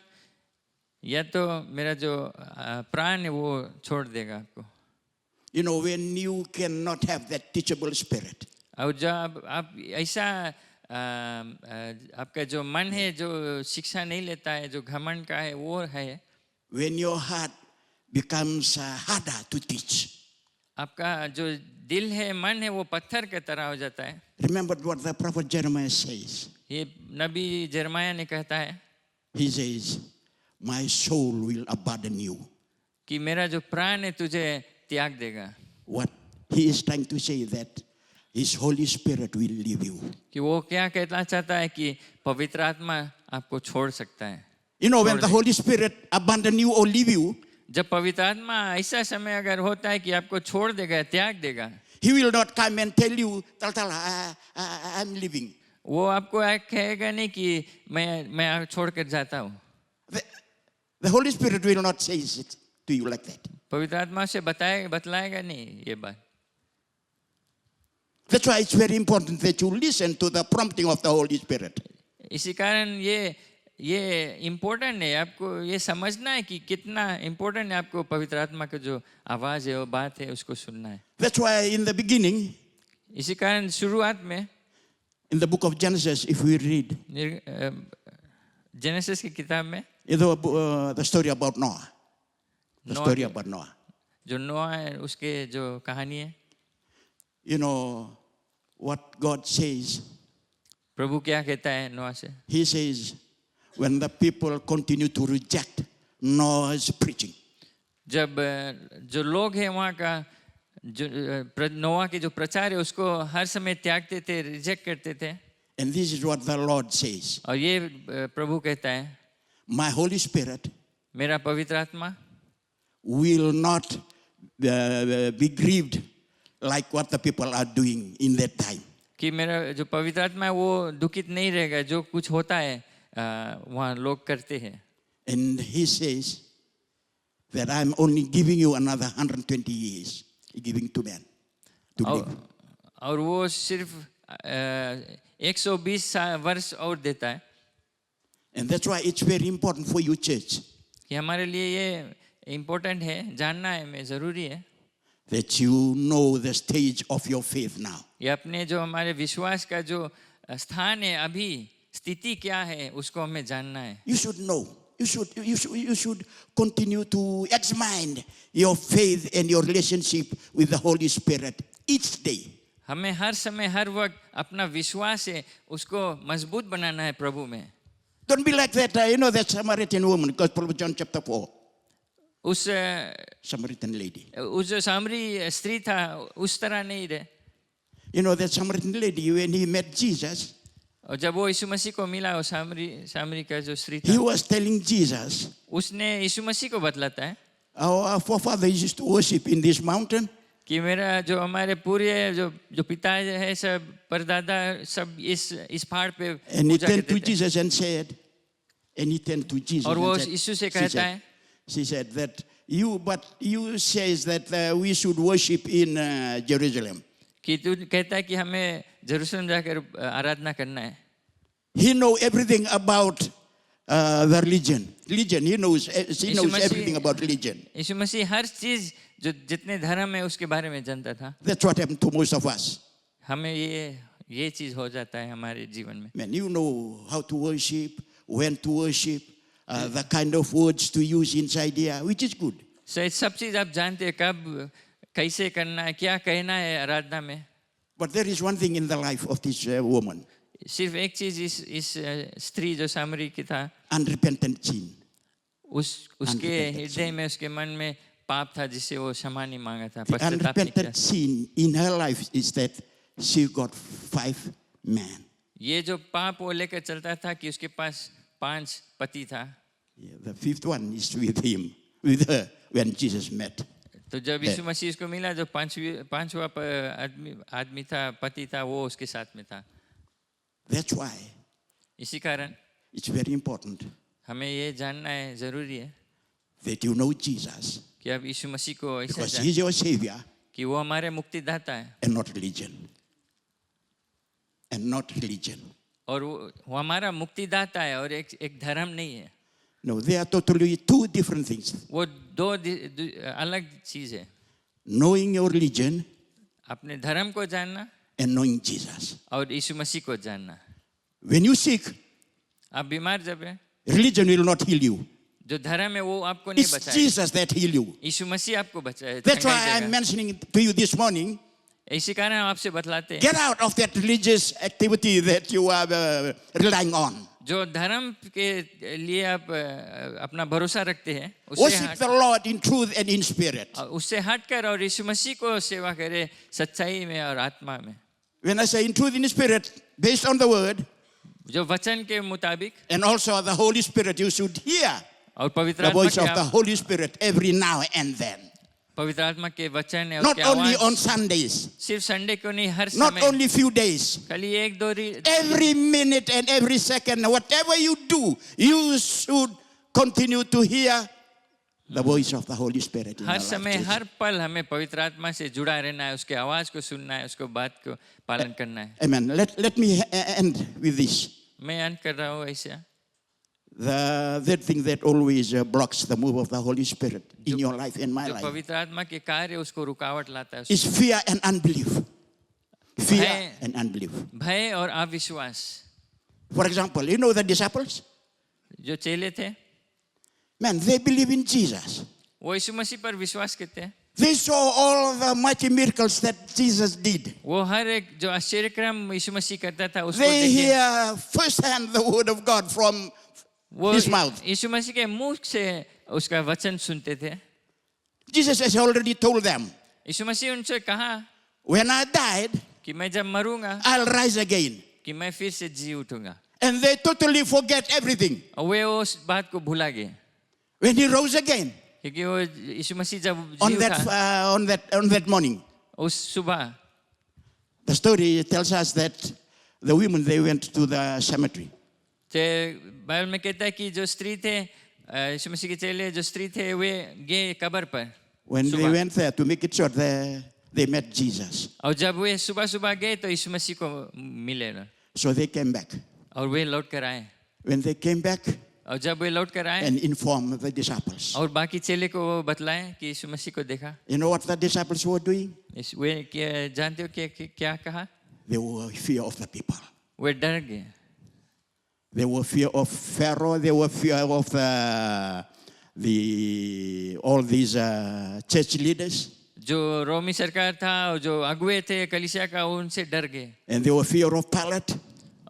या तो मेरा जो प्राण है वो छोड़ देगा आपको. You know, when you cannot have that teachable spirit, और जब आप ऐसा आपका जो मन है जो शिक्षा नहीं लेता है, जो घमंड का है वो है, when your heart becomes harder to teach. आपका जो दिल है, मन है, वो पत्थर के तरह हो जाता है. Remember what the prophet Jeremiah says. ये नबी जरमाया ने कहता है, He says, my soul will abandon you. कि मेरा जो प्राण है तुझे त्याग देगा. What he is trying to say that his Holy Spirit will leave you. कि वो क्या कहना चाहता है कि पवित्र आत्मा आपको छोड़ सकता है. You know, when the Holy Spirit abandon you or leave you, जब पवित्र आत्मा ऐसा समय अगर होता है कि आपको छोड़ देगा, त्याग देगा, he will not come and tell you, Tal, I'm leaving. वो आपको कहेगा नहीं कि मैं छोड़कर जाता हूँ. The Holy Spirit will not say it to you like that. पवित्र आत्मा से बतलाएगा नहीं ये बात. That's why it's very important that you listen to the prompting of the Holy Spirit. इसी कारण ये इम्पोर्टेंट है, आपको ये समझना है कि कितना इम्पोर्टेंट है आपको पवित्र आत्मा का जो आवाज है, वो बात है, उसको सुनना है. That's why in the beginning, इसी कारण शुरुआत में in the book of Genesis, if we read, genesis की किताब में the story about Noah, जो नोआ है उसके जो कहानी है, you know what God says. प्रभु क्या कहता है नोआ से? He says, when the people continue to reject Noah's preaching, जब जो लोग हैं वहाँ का जो नोआ के जो प्रचार है उसको हर समय त्यागते थे, रिजेक्ट करते थे. and this is what the Lord says, और ये प्रभु कहता है, my Holy Spirit मेरा पवित्र आत्मा will not be grieved like what the people are doing in that time. कि मेरा जो पवित्र आत्मा है वो दुखित नहीं रहेगा जो कुछ होता है वहाँ लोग करते हैं. And he says that I'm only giving you another 120 years, giving to man to live. और वो सिर्फ 120 वर्ष और देता है. And that's why it's very important for you, church, कि हमारे लिए ये इम्पोर्टेंट है, जानना है, में ज़रूरी है that you know the stage of your faith now. ये अपने जो हमारे विश्वास का जो स्थान है अभी स्थिति क्या है उसको हमें जानना है. You should know. You should continue to examine your faith and your relationship with the Holy Spirit each day. हमें हर समय हर वक्त अपना विश्वास है उसको मजबूत बनाना है प्रभु में. Don't be like that, that Samaritan woman, Gospel of John chapter 4. उस Samaritan lady. जो सामरी स्त्री था उस तरह नहीं रहे. That Samaritan lady, when he met Jesus, और जब वो यीशु मसीह को मिला, वो सामरी का जो स्त्री he था, was telling Jesus, उसने यीशु मसीह को बतलाता है our forefathers used to worship in this mountain. कि मेरा जो हमारे पूरे जो पिता है सब परदादा सब इस पहाड़ पे And he Puja turned to करते थे. Jesus and said, और वो यीशु से कहता है she said that you says that we should worship in Jerusalem. कि तू कहता है कि हमें जेरूसलम जाकर आराधना करना है. He know everything about the religion. He knows everything about religion. यीशु मसीह हर चीज जो जितने धर्म है उसके बारे में जानता था. That's what happened to most of us. हमें ये चीज हो जाता है हमारे जीवन में. Man, you know how to worship, when to worship, the kind of words to use inside here, which is good. सब चीज आप जानते हैं कब कैसे करना है, क्या कहना है आराधना में. But there is one thing in the life of this woman. सिर्फ एक चीज इस स्त्री जो सामरी की था, Unrepentant sin. उसके हृदय में उसके मन में पाप था जिससे वो क्षमा नहीं मांगा था. The पश्चाताप नहीं unrepentant किया. sin in her life is that she got 5 men. ये जो पाप वो लेकर चलता था कि उसके पास 5 पति था. The 5th one is with her when Jesus met. तो जब यीशु मसीह उसको मिला, जो पांचवा आदमी था, पति था, वो उसके साथ में था. That's why इसी कारण it's very important हमें ये जानना है, जरूरी है that you know Jesus, कि अब यीशु मसीह को ऐसा because जान He's your Savior कि वो हमारे मुक्तिदाता है and not religion. And not religion. और वो हमारा मुक्तिदाता है और एक धर्म नहीं है. No, they are totally 2 different things. वो दो अलग चीज है. Knowing your religion अपने धर्म को जानना and knowing Jesus. और यीशु मसीह को जानना. When you sick, आप बीमार जब है, religion will not heal you. जो धर्म है वो आपको नहीं It's बचाएगा. Jesus that heal you. यीशु मसीह आपको बचाए. That's why I'm mentioning to you this morning, इसी कारण हम आपसे बतलाते हैं get out of that religious activity that you are relying on. जो धर्म के लिए आप अपना भरोसा रखते हैं, Worship the Lord in truth and in spirit. उससे हटकर और यीशु मसीह को सेवा करे सच्चाई में और आत्मा में. When I say in truth and in spirit, based on the word, जो वचन के मुताबिक and also the Holy Spirit, you should hear और पवित्र the आत्मा voice of के the Holy Spirit every now and then. पवित्र आत्मा के वचन है, Not उसके only on आवाज Sundays, सिर्फ संडे को नहीं, हर not समय, only few days, खाली एक दो every minute and every second, whatever you do, you should continue to hear the voice of the Holy Spirit in her your समय life. हर पल हमें पवित्र आत्मा से जुड़ा रहना है, उसके आवाज को सुनना है, उसको बात को पालन करना है. Amen. Let me end with this. मैं अंत कर रहा हूँ ऐसा. That thing that always blocks the move of the Holy Spirit in your life and my जो life पवित्र आत्मा के कार्य उसको रुकावट लाता है, is fear and unbelief. Fear भय- and unbelief. भय और अविश्वास. For example, you know the disciples? जो चेले थे Man, they believe in Jesus. वो यीशु मसीह पर विश्वास करते हैं. They saw all the mighty miracles that Jesus did. वो हर एक जो आश्चर्यक्रम यीशु मसीह करता था उसको They देखे. hear firsthand the word of God from वो his mouth. यीशु मसीह के मुंह से उसका वचन सुनते थे. Jesus has already told them, यीशु मसीह उनसे कहा when I died, कि मैं जब मरूंगा I'll rise again. कि मैं फिर से जी उठूंगा. And they totally forget everything. और वे उस बात को भुला गए When he rose again, क्योंकि वो यीशु मसीह जब on जी that, उठा on that morning, उस सुबह, the story tells us that the women, they went to the cemetery. तो बाइबल में कहता है कि जो स्त्री थे, यीशु मसीह के चेले जो स्त्री थे वे गए कब्र पर. When they सुबह. went there, to make it short, they met Jesus. और जब वे सुबह सुबह गए तो यीशु मसीह को मिले ना. So they came back. और वे लौट कर आए. When they came back और जब वे लौट कर आए and informed the disciples, और बाकी चेले को वो बतलाए कि यीशु मसीह को देखा. you know what the disciples were doing? वे जानते हो क्या कहा? They were fear of the people. वे डर गए. They were fear of Pharaoh. They were fear of all these church leaders. जो रोमी सरकार था और जो अगुए थे कलीसिया का उनसे डर गए And they were fear of Pilate.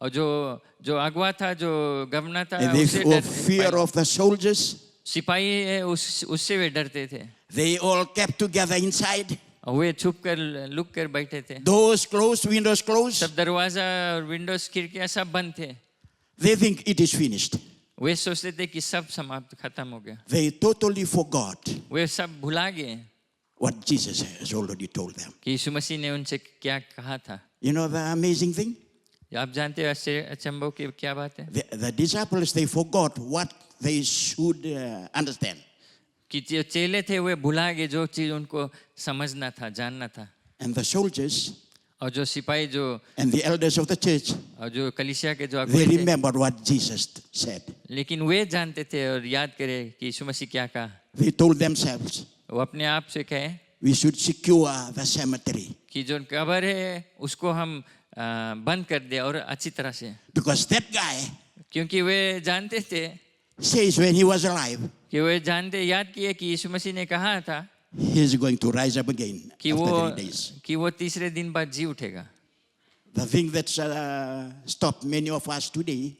और जो अगुआ था जो गवर्नर था And they उससे were डर fear of the soldiers. सिपाही है उससे वे डरते थे They all kept together inside. और वे छुप कर लुक कर बैठे थे Doors closed, windows closed. सब दरवाजा और विंडोज खिड़कियां सब बंद थे They think it is finished. वे सोचते थे कि सब समाप्त खत्म हो गया They totally forgot वे सब भुला गए what Jesus has already told them. कि यीशु मसीह ने उनसे क्या कहा था You know the amazing thing? आप जानते हो अचंभव की क्या बात है The disciples, they forgot what they should understand. कि जो चेले थे वे भुला गए जो चीज उनको समझना था जानना था And the soldiers और जो सिपाही जो and the elders of the church, और जो कलीसिया के जो they अगुए थे remembered what Jesus said. लेकिन वे जानते थे और याद करे कि यीशु मसीह क्या कहा They told themselves, वो अपने आप से कहे we should secure the cemetery. कि जो कब्र है उसको हम बंद कर दे और अच्छी तरह से Because that guy क्योंकि वे जानते थे says when he was alive, कि वे जानते याद किए कि यीशु मसीह ने कहा था he is going to rise up again कि after 3 days. वो तीसरे दिन बाद जी उठेगा The thing that stopped many of us today,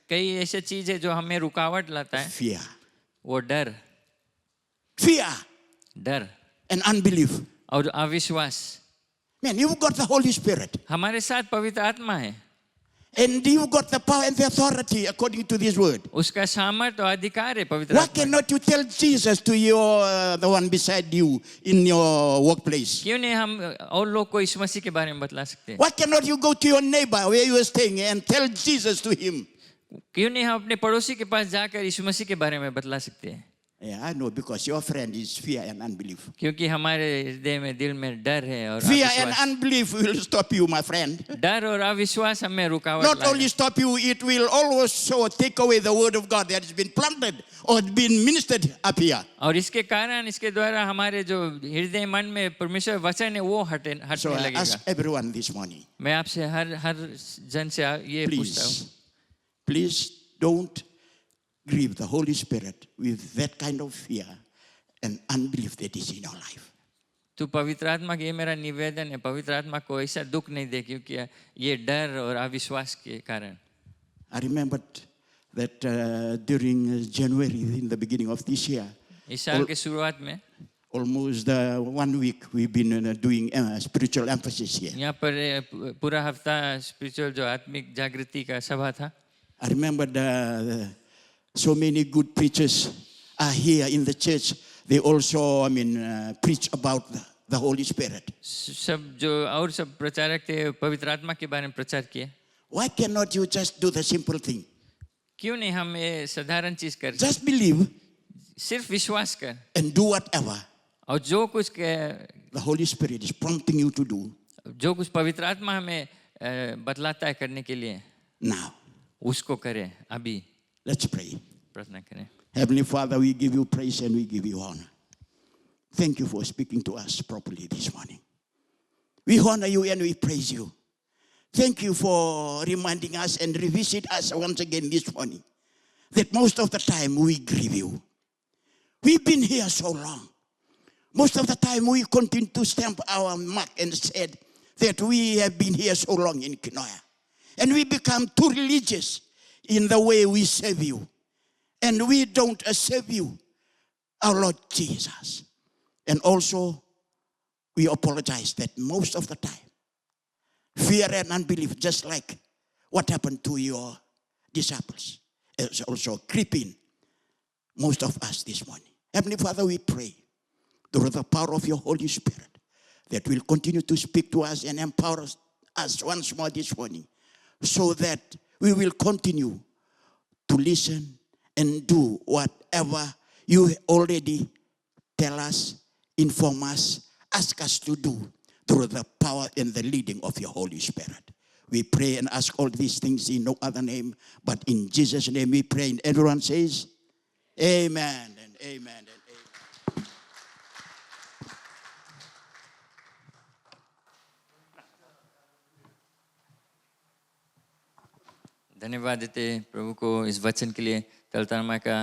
कई ऐसे चीज है जो हमें रुकावट लाता है fear. वो डर Fear and unbelief. और अविश्वास Man, you've got the Holy Spirit. हमारे साथ पवित्र आत्मा है And you've got the power and the authority according to this word. उसका सामर्थ्य और अधिकार है पवित्र Why आत्मा cannot you tell Jesus to your the one beside you in your workplace? क्यों नहीं हम और लोग को यीशु मसीह के बारे में बतला सकते हैं Why cannot you go to your neighbor where you are staying and tell Jesus to him? क्यों नहीं हम अपने पड़ोसी के पास जाकर यीशु मसीह के बारे में बतला सकते हैं Yeah, I know because your friend is fear and unbelief. क्योंकि हमारे हृदय में दिल में डर है और Fear and अविश्वास unbelief will stop you, my friend. डर और अविश्वास हमें रुकावट Not only लाएगा stop you, it will also take away the word of God that has been planted or been ministered up here. और इसके कारण इसके द्वारा हमारे जो हृदय मन में परमेश्वर वचन है वो So हटने I लगेगा ask everyone this morning, मैं आपसे हर जन से ये पूछता हूँ please don't grieve the Holy Spirit with that kind of fear and unbelief that is in your life. तो पवित्र आत्मा की ये मेरा निवेदन है पवित्र आत्मा को ऐसा दुख नहीं दे क्योंकि ये डर और अविश्वास के कारण I remembered that during January, in the beginning of this year, इस साल के शुरुआत में almost 1 week, we've been doing spiritual emphasis here. यहाँ पर पूरा हफ्ता स्पिरिचुअल जो आत्मिक जागृति का सभा था I remembered so many good preachers are here in the church. They also, preach about the Holy Spirit. सब जो और सब प्रचारक थे पवित्र आत्मा के बारे में प्रचार किए Why cannot you just do the simple thing? क्यों नहीं हम ये साधारण चीज कर Just believe सिर्फ विश्वास कर and do whatever और जो कुछ the Holy Spirit is prompting you to do जो कुछ पवित्र आत्मा हमें बतलाता है करने के लिए now. उसको करें अभी Let's pray. प्रार्थना करें Heavenly Father, we give you praise and we give you honor. Thank you for speaking to us properly this morning. We honor you and we praise you. Thank you for reminding us and revisit us once again this morning that most of the time we grieve you. We've been here so long. Most of the time we continue to stamp our mark and said that we have been here so long in Kinoya. And we become too religious in the way we serve you. And we don't serve you, our Lord Jesus. And also, we apologize that most of the time, fear and unbelief, just like what happened to your disciples, is also creeping most of us this morning. Heavenly Father, we pray through the power of your Holy Spirit that will continue to speak to us and empower us once more this morning so that we will continue to listen and do whatever you already tell us, inform us, ask us to do through the power and the leading of your Holy Spirit. We pray and ask all these things in no other name, but in Jesus' name we pray. And everyone says, amen and amen and amen. धन्यवाद देते हैं प्रभु को इस वचन के लिए। तलतरमा का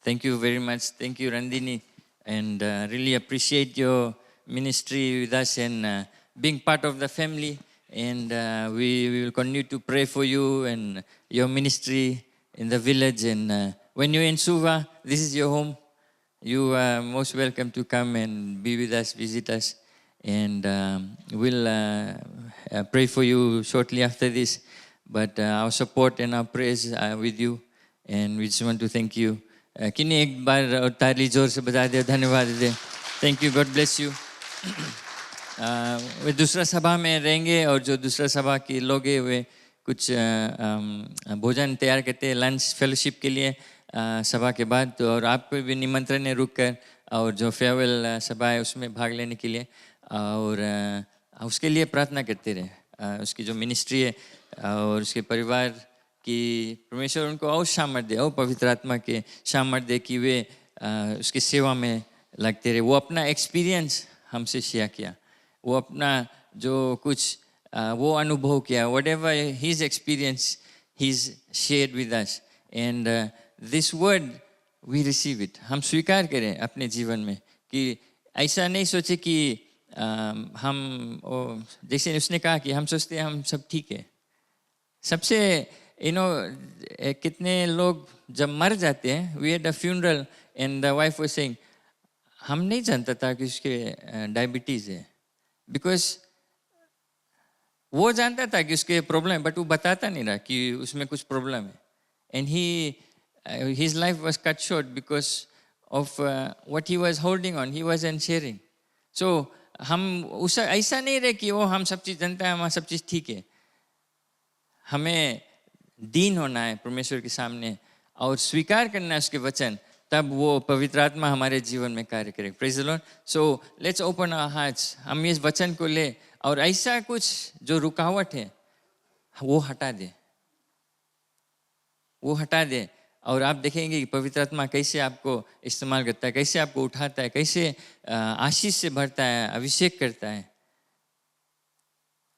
thank you very much. Thank you, Randini, and really appreciate your ministry with us and being part of the family. And we will continue to pray for you and your ministry in the village. And when you're in Suva, this is your home. You are most welcome to come and be with us, visit us. And we'll pray for you shortly after this. But our support and our prayers are with you. And we just want to thank you. किन्हीं एक बार और ताली जोर से बजा दे, धन्यवाद दे। Thank you, God bless you. वे दूसरा सभा में रहेंगे और जो दूसरा सभा के लोग हैं वे कुछ भोजन तैयार करते हैं लंच फेलोशिप के लिए सभा के बाद। तो और आपको भी निमंत्रण है रुक कर और जो फेयरवेल सभा है उसमें भाग लेने के लिए और उसके लिए प्रार्थना करते रहे। उसकी जो मिनिस्ट्री है और उसके परिवार कि परमेश्वर उनको और सामर्थ दे, और पवित्र आत्मा के सामर्थ दे कि वे उसकी सेवा में लगते रहे। वो अपना एक्सपीरियंस हमसे शेयर किया, वो अपना जो कुछ वो अनुभव किया, whatever his experience he's shared with us, and this word we receive it. हम स्वीकार करें अपने जीवन में कि ऐसा नहीं सोचे कि हम जैसे उसने कहा कि हम सोचते हैं हम सब ठीक है। सबसे कितने लोग जब मर जाते हैं, we had a funeral and the wife was saying हम नहीं जानता था कि उसके डायबिटीज है, बिकॉज वो जानता था कि उसके प्रॉब्लम है बट वो बताता नहीं रहा कि उसमें कुछ प्रॉब्लम है। And his life was cut short because of what he was holding on, he wasn't sharing. So हम उस ऐसा नहीं रहे कि वो हम सब चीज़ जानता है, हमारा सब चीज़ ठीक है। हमें दीन होना है परमेश्वर के सामने और स्वीकार करना है उसके वचन, तब वो पवित्र आत्मा हमारे जीवन में कार्य करेगा। Praise the Lord. So let's open our hearts, हम इस वचन को ले और ऐसा कुछ जो रुकावट है वो हटा दे, वो हटा दे और आप देखेंगे कि पवित्र आत्मा कैसे आपको इस्तेमाल करता है, कैसे आपको उठाता है, कैसे आशीष से भरता है, अभिषेक करता है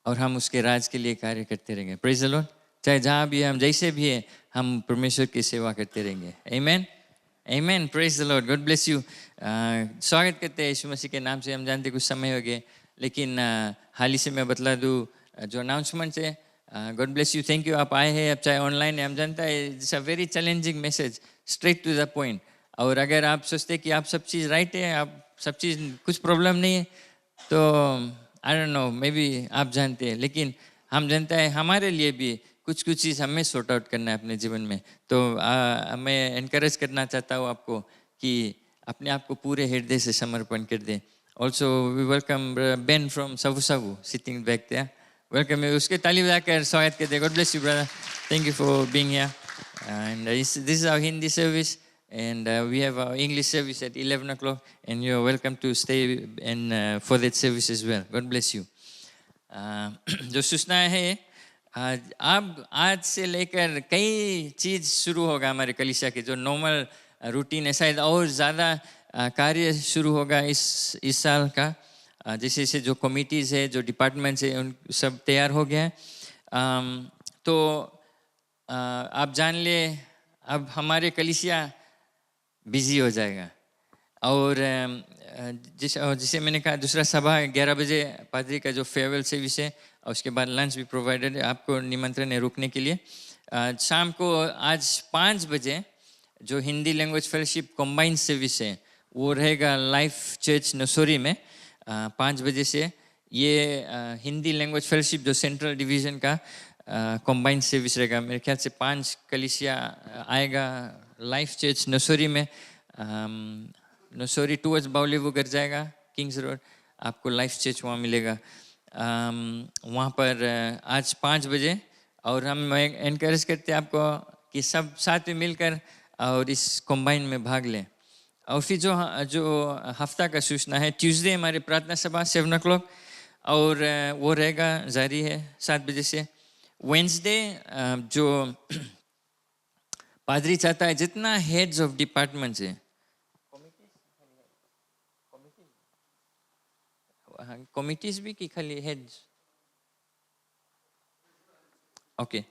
और हम उसके राज के लिए कार्य करते रहेंगे। Praise the Lord. चाहे जहाँ भी हम जैसे भी है हम परमेश्वर की सेवा करते रहेंगे। आमीन, आमीन। Praise the Lord. God bless you. स्वागत करते हैं यीशु मसीह के नाम से। हम जानते कुछ समय हो गए लेकिन हाल ही से मैं बतला दूँ जो अनाउंसमेंट है। God bless you, thank you आप आए हैं। अब चाहे ऑनलाइन है, हम जानता है it's a very challenging message, straight to the point. और अगर आप सोचते कि आप सब चीज़ राइट है, आप सब चीज़ कुछ प्रॉब्लम नहीं है, तो I don't know, may be आप जानते हैं, लेकिन हम जानता है हमारे लिए भी कुछ कुछ चीज़ हमें सॉर्ट आउट करना है अपने जीवन में। तो मैं इनकरेज करना चाहता हूँ आपको कि अपने आप को पूरे हृदय से समर्पण कर दें। Also we welcome Ben from Savusavu sitting back there. Welcome, उसके ताली बजाकर स्वागत करते हैं। God bless you brother, thank you for being here. And this is our Hindi service and we have our English service at 11 o'clock and you are welcome to stay and for that service as well. God bless you. जो सूचना है अब आज से लेकर कई चीज़ शुरू होगा हमारे कलीसिया के, जो नॉर्मल रूटीन है शायद और ज़्यादा कार्य शुरू होगा इस साल का। जैसे जैसे जो कमिटीज़ है, जो डिपार्टमेंट्स है, उन सब तैयार हो गया है। तो आप जान ले अब हमारे कलीसिया बिजी हो जाएगा। और जिसे मैंने कहा दूसरा सभा 11 बजे पादरी का जो फेयरवेल सर्विस है और उसके बाद लंच भी प्रोवाइडेड है, आपको निमंत्रण है रुकने के लिए। शाम को आज 5 बजे जो Hindi language fellowship combined service है वो रहेगा लाइफ चर्च नसोरी में 5 बजे से। ये हिंदी लैंग्वेज फेलोशिप जो सेंट्रल डिवीज़न का कॉम्बाइंड सर्विस रहेगा। मेरे ख्याल से 5 कलीसिया आएगा लाइफ चर्च नसोरी में। नसोरी टूवर्ड्स बावली वो कर जाएगा किंग्स रोड, आपको लाइफ चर्च वहाँ मिलेगा। वहाँ पर आज 5 बजे। और हम एनकरेज करते हैं आपको कि सब साथ में मिलकर और इस कॉम्बाइन में भाग लें। और फिर जो हफ्ता का सूचना है, ट्यूसडे हमारे प्रार्थना सभा 7 o'clock और वो रहेगा जारी है 7 बजे से। वेंसडे जो पादरी चाहता है जितना हेड्स ऑफ डिपार्टमेंट्स है, कमिटीज भी कि खाली हेड्स, ओके।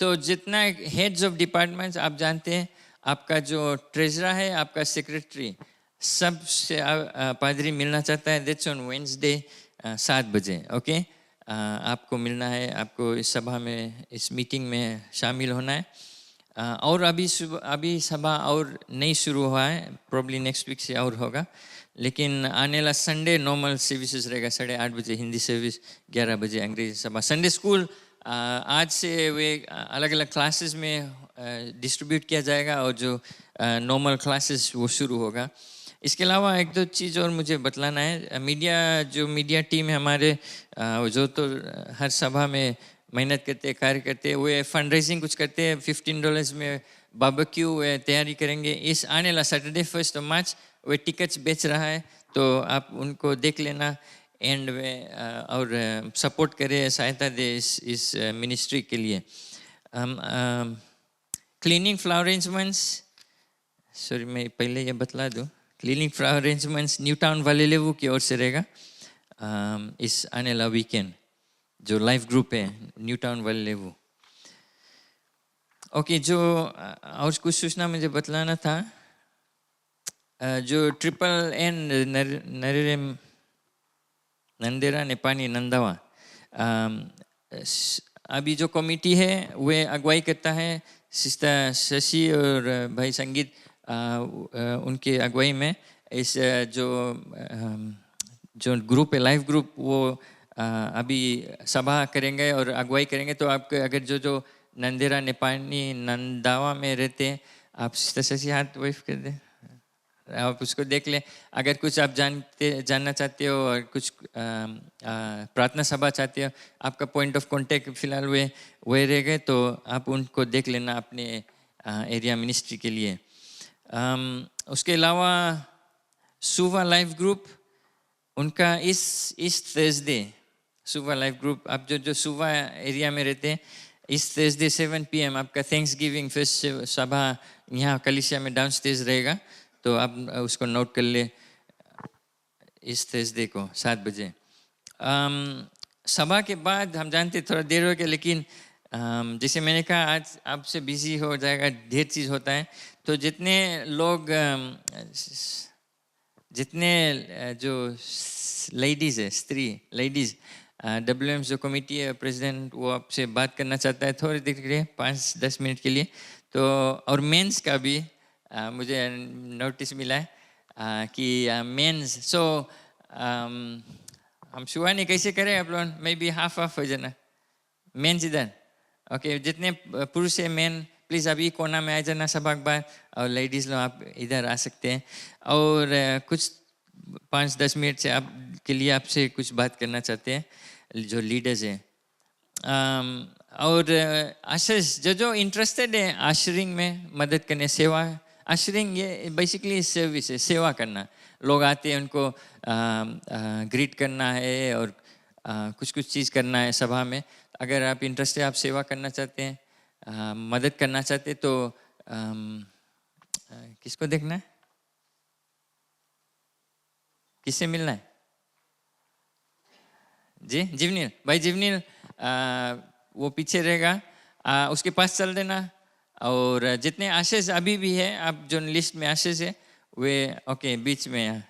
तो जितना हेड्स ऑफ डिपार्टमेंट्स आप जानते हैं, आपका जो ट्रेजरर है, आपका सेक्रेटरी, सब से पादरी मिलना चाहता है। दैट्स ऑन वेडनेसडे 7 बजे। ओके, आपको मिलना है, आपको इस सभा में, इस मीटिंग में शामिल होना है। और अभी सभा और नहीं शुरू हुआ है, प्रॉब्ली नेक्स्ट वीक से और होगा, लेकिन आने वाला संडे नॉर्मल सर्विसेज रहेगा, 8:30 बजे हिंदी सर्विस, 11 बजे अंग्रेजी सभा। संडे स्कूल आज से वे अलग अलग क्लासेस में डिस्ट्रीब्यूट किया जाएगा और जो नॉर्मल क्लासेस वो शुरू होगा। इसके अलावा एक दो चीज़ और मुझे बतलाना है। मीडिया टीम है हमारे, जो तो हर सभा में मेहनत करते हैं, कार्य करते हैं, वे फंड रेजिंग कुछ करते हैं। $15 में बारबेक्यू तैयारी करेंगे। इस आने वाला सैटरडे 1 मार्च वे टिकट्स बेच रहा है, तो आप उनको देख लेना एंड वे और सपोर्ट करें, सहायता दे इस मिनिस्ट्री के लिए। क्लीनिंग फ्लावर अरेंजमेंट्स, सॉरी मैं पहले ये बतला दूँ, cleaning flower arrangements new town वाले लेवू की ओर से रहेगा इस आने वाला वीकेंड, जो लाइफ ग्रुप है न्यू टाउन वाले लेवू। ओके, जो और कुछ सूचना मुझे बतलाना था, जो NNN नंदेरा नेपानी नंदावा, अभी जो कमेटी है वे अगुवाई करता है सिस्टर शशि और भाई संगीत, उनके अगुवाई में इस जो ग्रुप है लाइफ ग्रुप, वो अभी सभा करेंगे और अगुवाई करेंगे। तो आपके अगर जो नंदेरा नेपाली नंदावा में रहते हैं, आप सिस्टर शशि हाथ वाइफ कर दें, आप उसको देख लें। अगर कुछ आप जानना चाहते हो और कुछ प्रार्थना सभा चाहते हो, आपका पॉइंट ऑफ कांटेक्ट फिलहाल वही रहेगा, तो आप उनको देख लेना अपने एरिया मिनिस्ट्री के लिए। उसके अलावा सुवा लाइफ ग्रुप, उनका इस थर्सडे सुवा लाइफ ग्रुप, आप जो सुवा एरिया में रहते हैं, इस थर्सडे 7 PM आपका थैंक्स गिविंग फेस्ट सभा यहाँ कलिसिया में डाउन स्टेज रहेगा, तो आप उसको नोट कर ले, इस थर्सडे को 7 बजे। सभा के बाद हम जानते थोड़ा देर हो गया, लेकिन जैसे मैंने कहा आज आपसे बिजी हो जाएगा, ढेर चीज़ होता है। तो जितने लोग जितने जो लेडीज़ है, स्त्री लेडीज़, WM जो कमेटी है, प्रेसिडेंट वो आपसे बात करना चाहता है थोड़ी देर के लिए, 5-10 मिनट के लिए। तो और मेंस का भी मुझे नोटिस मिला है कि मेंस, सो हम शुरुआत कैसे करें आप लोग, मे बी हाफ हो जाना, मेंस इधर। ओके, जितने पुरुष है मेन प्लीज़ अभी कोना में आ जाना सभा के बाद, और लेडीज़ लोग आप इधर आ सकते हैं। और कुछ 5-10 मिनट से आप के लिए आपसे कुछ बात करना चाहते हैं जो लीडर्स हैं। और आशर्स जो इंटरेस्टेड है आशरिंग में मदद करने, सेवा, आशरिंग ये बेसिकली सर्विस है, सेवा करना। लोग आते हैं, उनको ग्रीट करना है और कुछ चीज़ करना है सभा में। अगर आप इंटरेस्टेड, आप सेवा करना चाहते हैं, मदद करना चाहते हैं, तो किसको देखना है, किससे मिलना है? जी जीवनील भाई, जीवनील वो पीछे रहेगा, उसके पास चल देना। और जितने आशीष अभी भी है, आप जो लिस्ट में आशीष है वे ओके बीच में,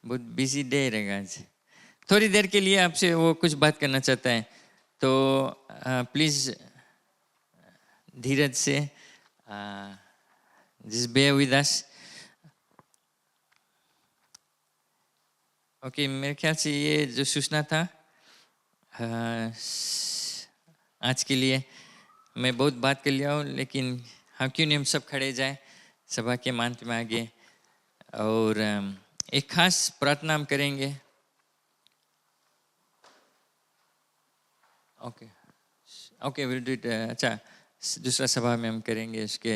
बहुत बिजी डे रहेगा आज, थोड़ी देर के लिए आपसे वो कुछ बात करना चाहता है, तो प्लीज़ धीरज से just bear with us। Okay, मेरे ख्याल से ये जो सूचना था आज के लिए, मैं बहुत बात कर लिया हूँ, लेकिन हम क्यों नहीं हम सब खड़े जाए सभा के मंच में आगे, और एक खास प्रार्थना हम करेंगे। Okay okay, will do it. अच्छा, दूसरा सभा में हम करेंगे उसके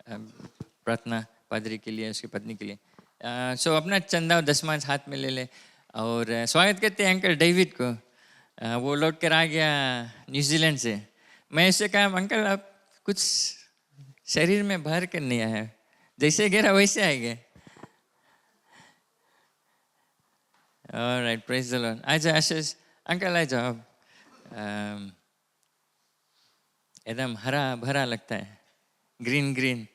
प्रार्थना पादरी के लिए, उसकी पत्नी के लिए। सो अपना चंदा और दशमांश हाथ में ले ले, और स्वागत करते हैं अंकल डेविड को। वो लौट कर आ गया न्यूजीलैंड से। मैं उससे कहा, अंकल आप कुछ शरीर में भर कर नहीं आया, जैसे गिरा वैसे आएंगे। Alright, praise the Lord. आ जाओ आशीष अंकल, आ जाओ। एकदम हरा भरा लगता है, ग्रीन ग्रीन।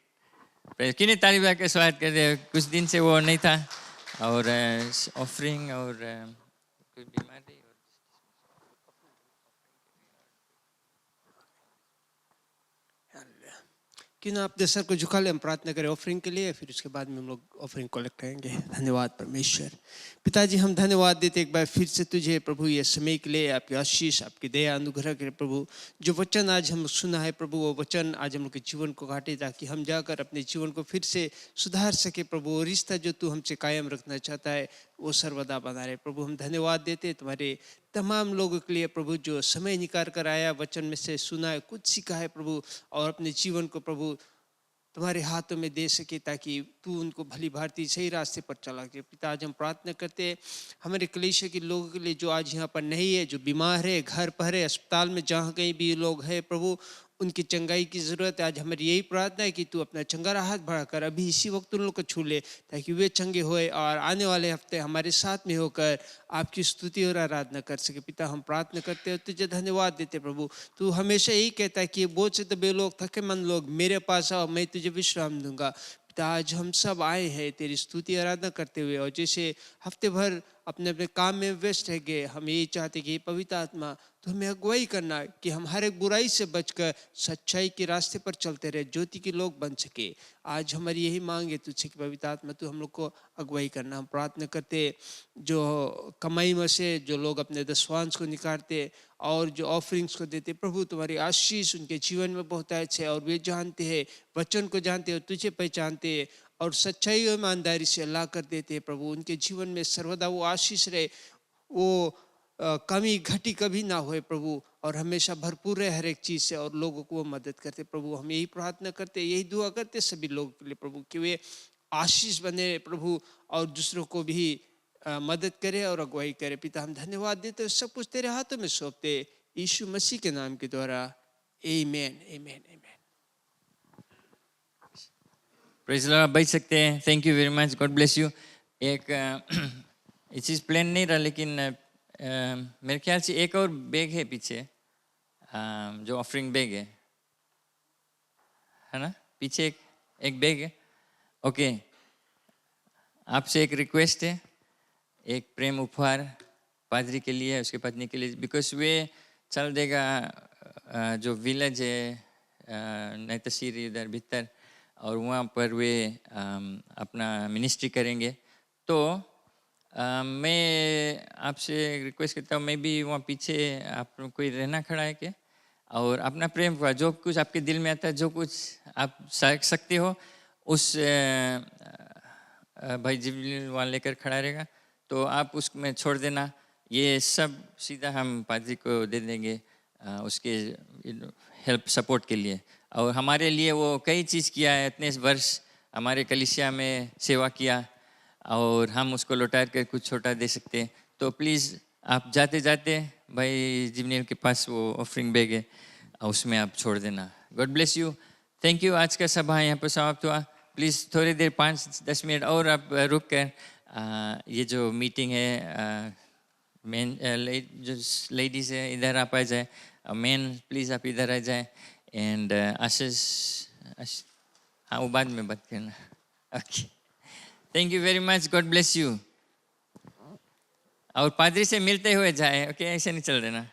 किन्हीं तालिबा के स्वागत कर दे, कुछ दिन से वो नहीं था, और ऑफरिंग और कुछ बीमारी। क्यों ना अपने सर को झुका ले, हम प्रार्थना करें ऑफरिंग के लिए, फिर उसके बाद में हम लोग ऑफरिंग कलेक्ट करेंगे। धन्यवाद परमेश्वर। पिताजी हम धन्यवाद देते एक बार फिर से तुझे प्रभु, ये समय के लिए आपकी आशीष, आपकी दया अनुग्रह करे प्रभु। जो वचन आज हम सुना है प्रभु, वो वचन आज हम लोग के जीवन को काटे, ताकि हम जाकर अपने जीवन को फिर से सुधार सके प्रभु। वो रिश्ता जो तू हमसे कायम रखना चाहता है वो सर्वदा बना रहे प्रभु। हम धन्यवाद देते तुम्हारे तमाम लोगों के लिए प्रभु, जो समय निकाल कर आया, वचन में से सुना है, कुछ सीखा है प्रभु, और अपने जीवन को प्रभु तुम्हारे हाथों में दे सके, ताकि तू उनको भली भांति सही रास्ते पर चला के। पिता आज हम प्रार्थना करते हैं हमारे कलीसिया के लोगों के लिए, जो आज यहाँ पर नहीं है, जो बीमार है, घर पर है, अस्पताल में, जहाँ कहीं भी लोग हैं प्रभु, उनकी चंगाई की ज़रूरत है। आज हमारी यही प्रार्थना है कि तू अपना चंगा हाथ बढ़ाकर अभी इसी वक्त उन लोग को छू ले, ताकि वे चंगे होए और आने वाले हफ्ते हमारे साथ में होकर आपकी स्तुति और आराधना कर सके। पिता हम प्रार्थना करते हैं, तुझे धन्यवाद देते प्रभु। तू हमेशा यही कहता है कि बोझ से दबे लोग, थकेमंद लोग मेरे पास आओ, मैं तुझे विश्राम दूंगा। पिता आज हम सब आए हैं तेरी स्तुति आराधना करते हुए, और जैसे हफ्ते भर अपने अपने काम में व्यस्त रह गए, हम यही चाहते कि पवित्र आत्मा तो हमें अगुवाई करना, कि हम हर एक बुराई से बचकर सच्चाई के रास्ते पर चलते रहे, ज्योति के लोग बन सके। आज हमारी यही मांग है तुझसे कि पवित्र आत्मा तू हम लोग को अगुवाई करना। हम प्रार्थना करते जो कमाई में से जो लोग अपने दशवांश को निकालते और जो ऑफरिंग्स को देते प्रभु, तुम्हारी आशीष उनके जीवन में बहुत अच्छे, और वे जानते हैं, वचन को जानते हैं, तुझे पहचानते हैं, और सच्चाई और ईमानदारी से अल्लाह कर देते हैं प्रभु। उनके जीवन में सर्वदा वो आशीष रहे, वो कमी घटी कभी ना होए प्रभु, और हमेशा भरपूर रहे हर एक चीज़ से, और लोगों को वो मदद करते प्रभु। हम यही प्रार्थना करते, यही दुआ करते सभी लोगों के लिए प्रभु, कि वे आशीष बने प्रभु, और दूसरों को भी मदद करे और अगुवाई करे। पिता हम धन्यवाद देते, सब कुछ तेरे हाथों में सौंपते, यीशु मसीह के नाम के द्वारा, आमीन आमीन आमीन। प्रेज़ द लॉर्ड, बैठ सकते हैं। Thank you very much, God bless you. एक ये चीज़ प्लान नहीं रहा, लेकिन मेरे ख्याल से एक और बैग है पीछे, जो ऑफरिंग बैग है ना, पीछे एक बैग है। ओके, आपसे एक रिक्वेस्ट है, एक प्रेम उपहार पादरी के लिए, उसके पत्नी के लिए, बिकॉज वे चल देगा जो विलेज है नैतसीर इधर भीतर, और वहाँ पर वे अपना मिनिस्ट्री करेंगे। तो मैं आपसे रिक्वेस्ट करता हूँ, मैं भी वहाँ पीछे आप कोई रहना खड़ा है क्या, और अपना प्रेम का जो कुछ आपके दिल में आता है, जो कुछ आप सकते हो, उस भाई जिब्रील वहाँ लेकर खड़ा रहेगा, तो आप उसमें छोड़ देना। ये सब सीधा हम पादरी को दे देंगे उसके हेल्प सपोर्ट के लिए। और हमारे लिए वो कई चीज़ किया है, इतने वर्ष हमारे कलीसिया में सेवा किया, और हम उसको लौटा कर कुछ छोटा दे सकते हैं। तो प्लीज़ आप जाते जाते भाई जिब्रील के पास वो ऑफरिंग बैग है, उसमें आप छोड़ देना। God bless you, thank you. आज का सभा यहाँ पर समाप्त हुआ। प्लीज़ थोड़ी देर 5-10 मिनट और आप रुक कर ये जो मीटिंग है, मेन जो लेडीज़ है इधर आप आ जाए, मेन प्लीज़ आप इधर आ जाए, एंड आशीष हाँ वो बाद में बात करना। Okay, thank you very much, God bless you. और पादरी से मिलते हुए जाए, ओके, ऐसे नहीं चल देना।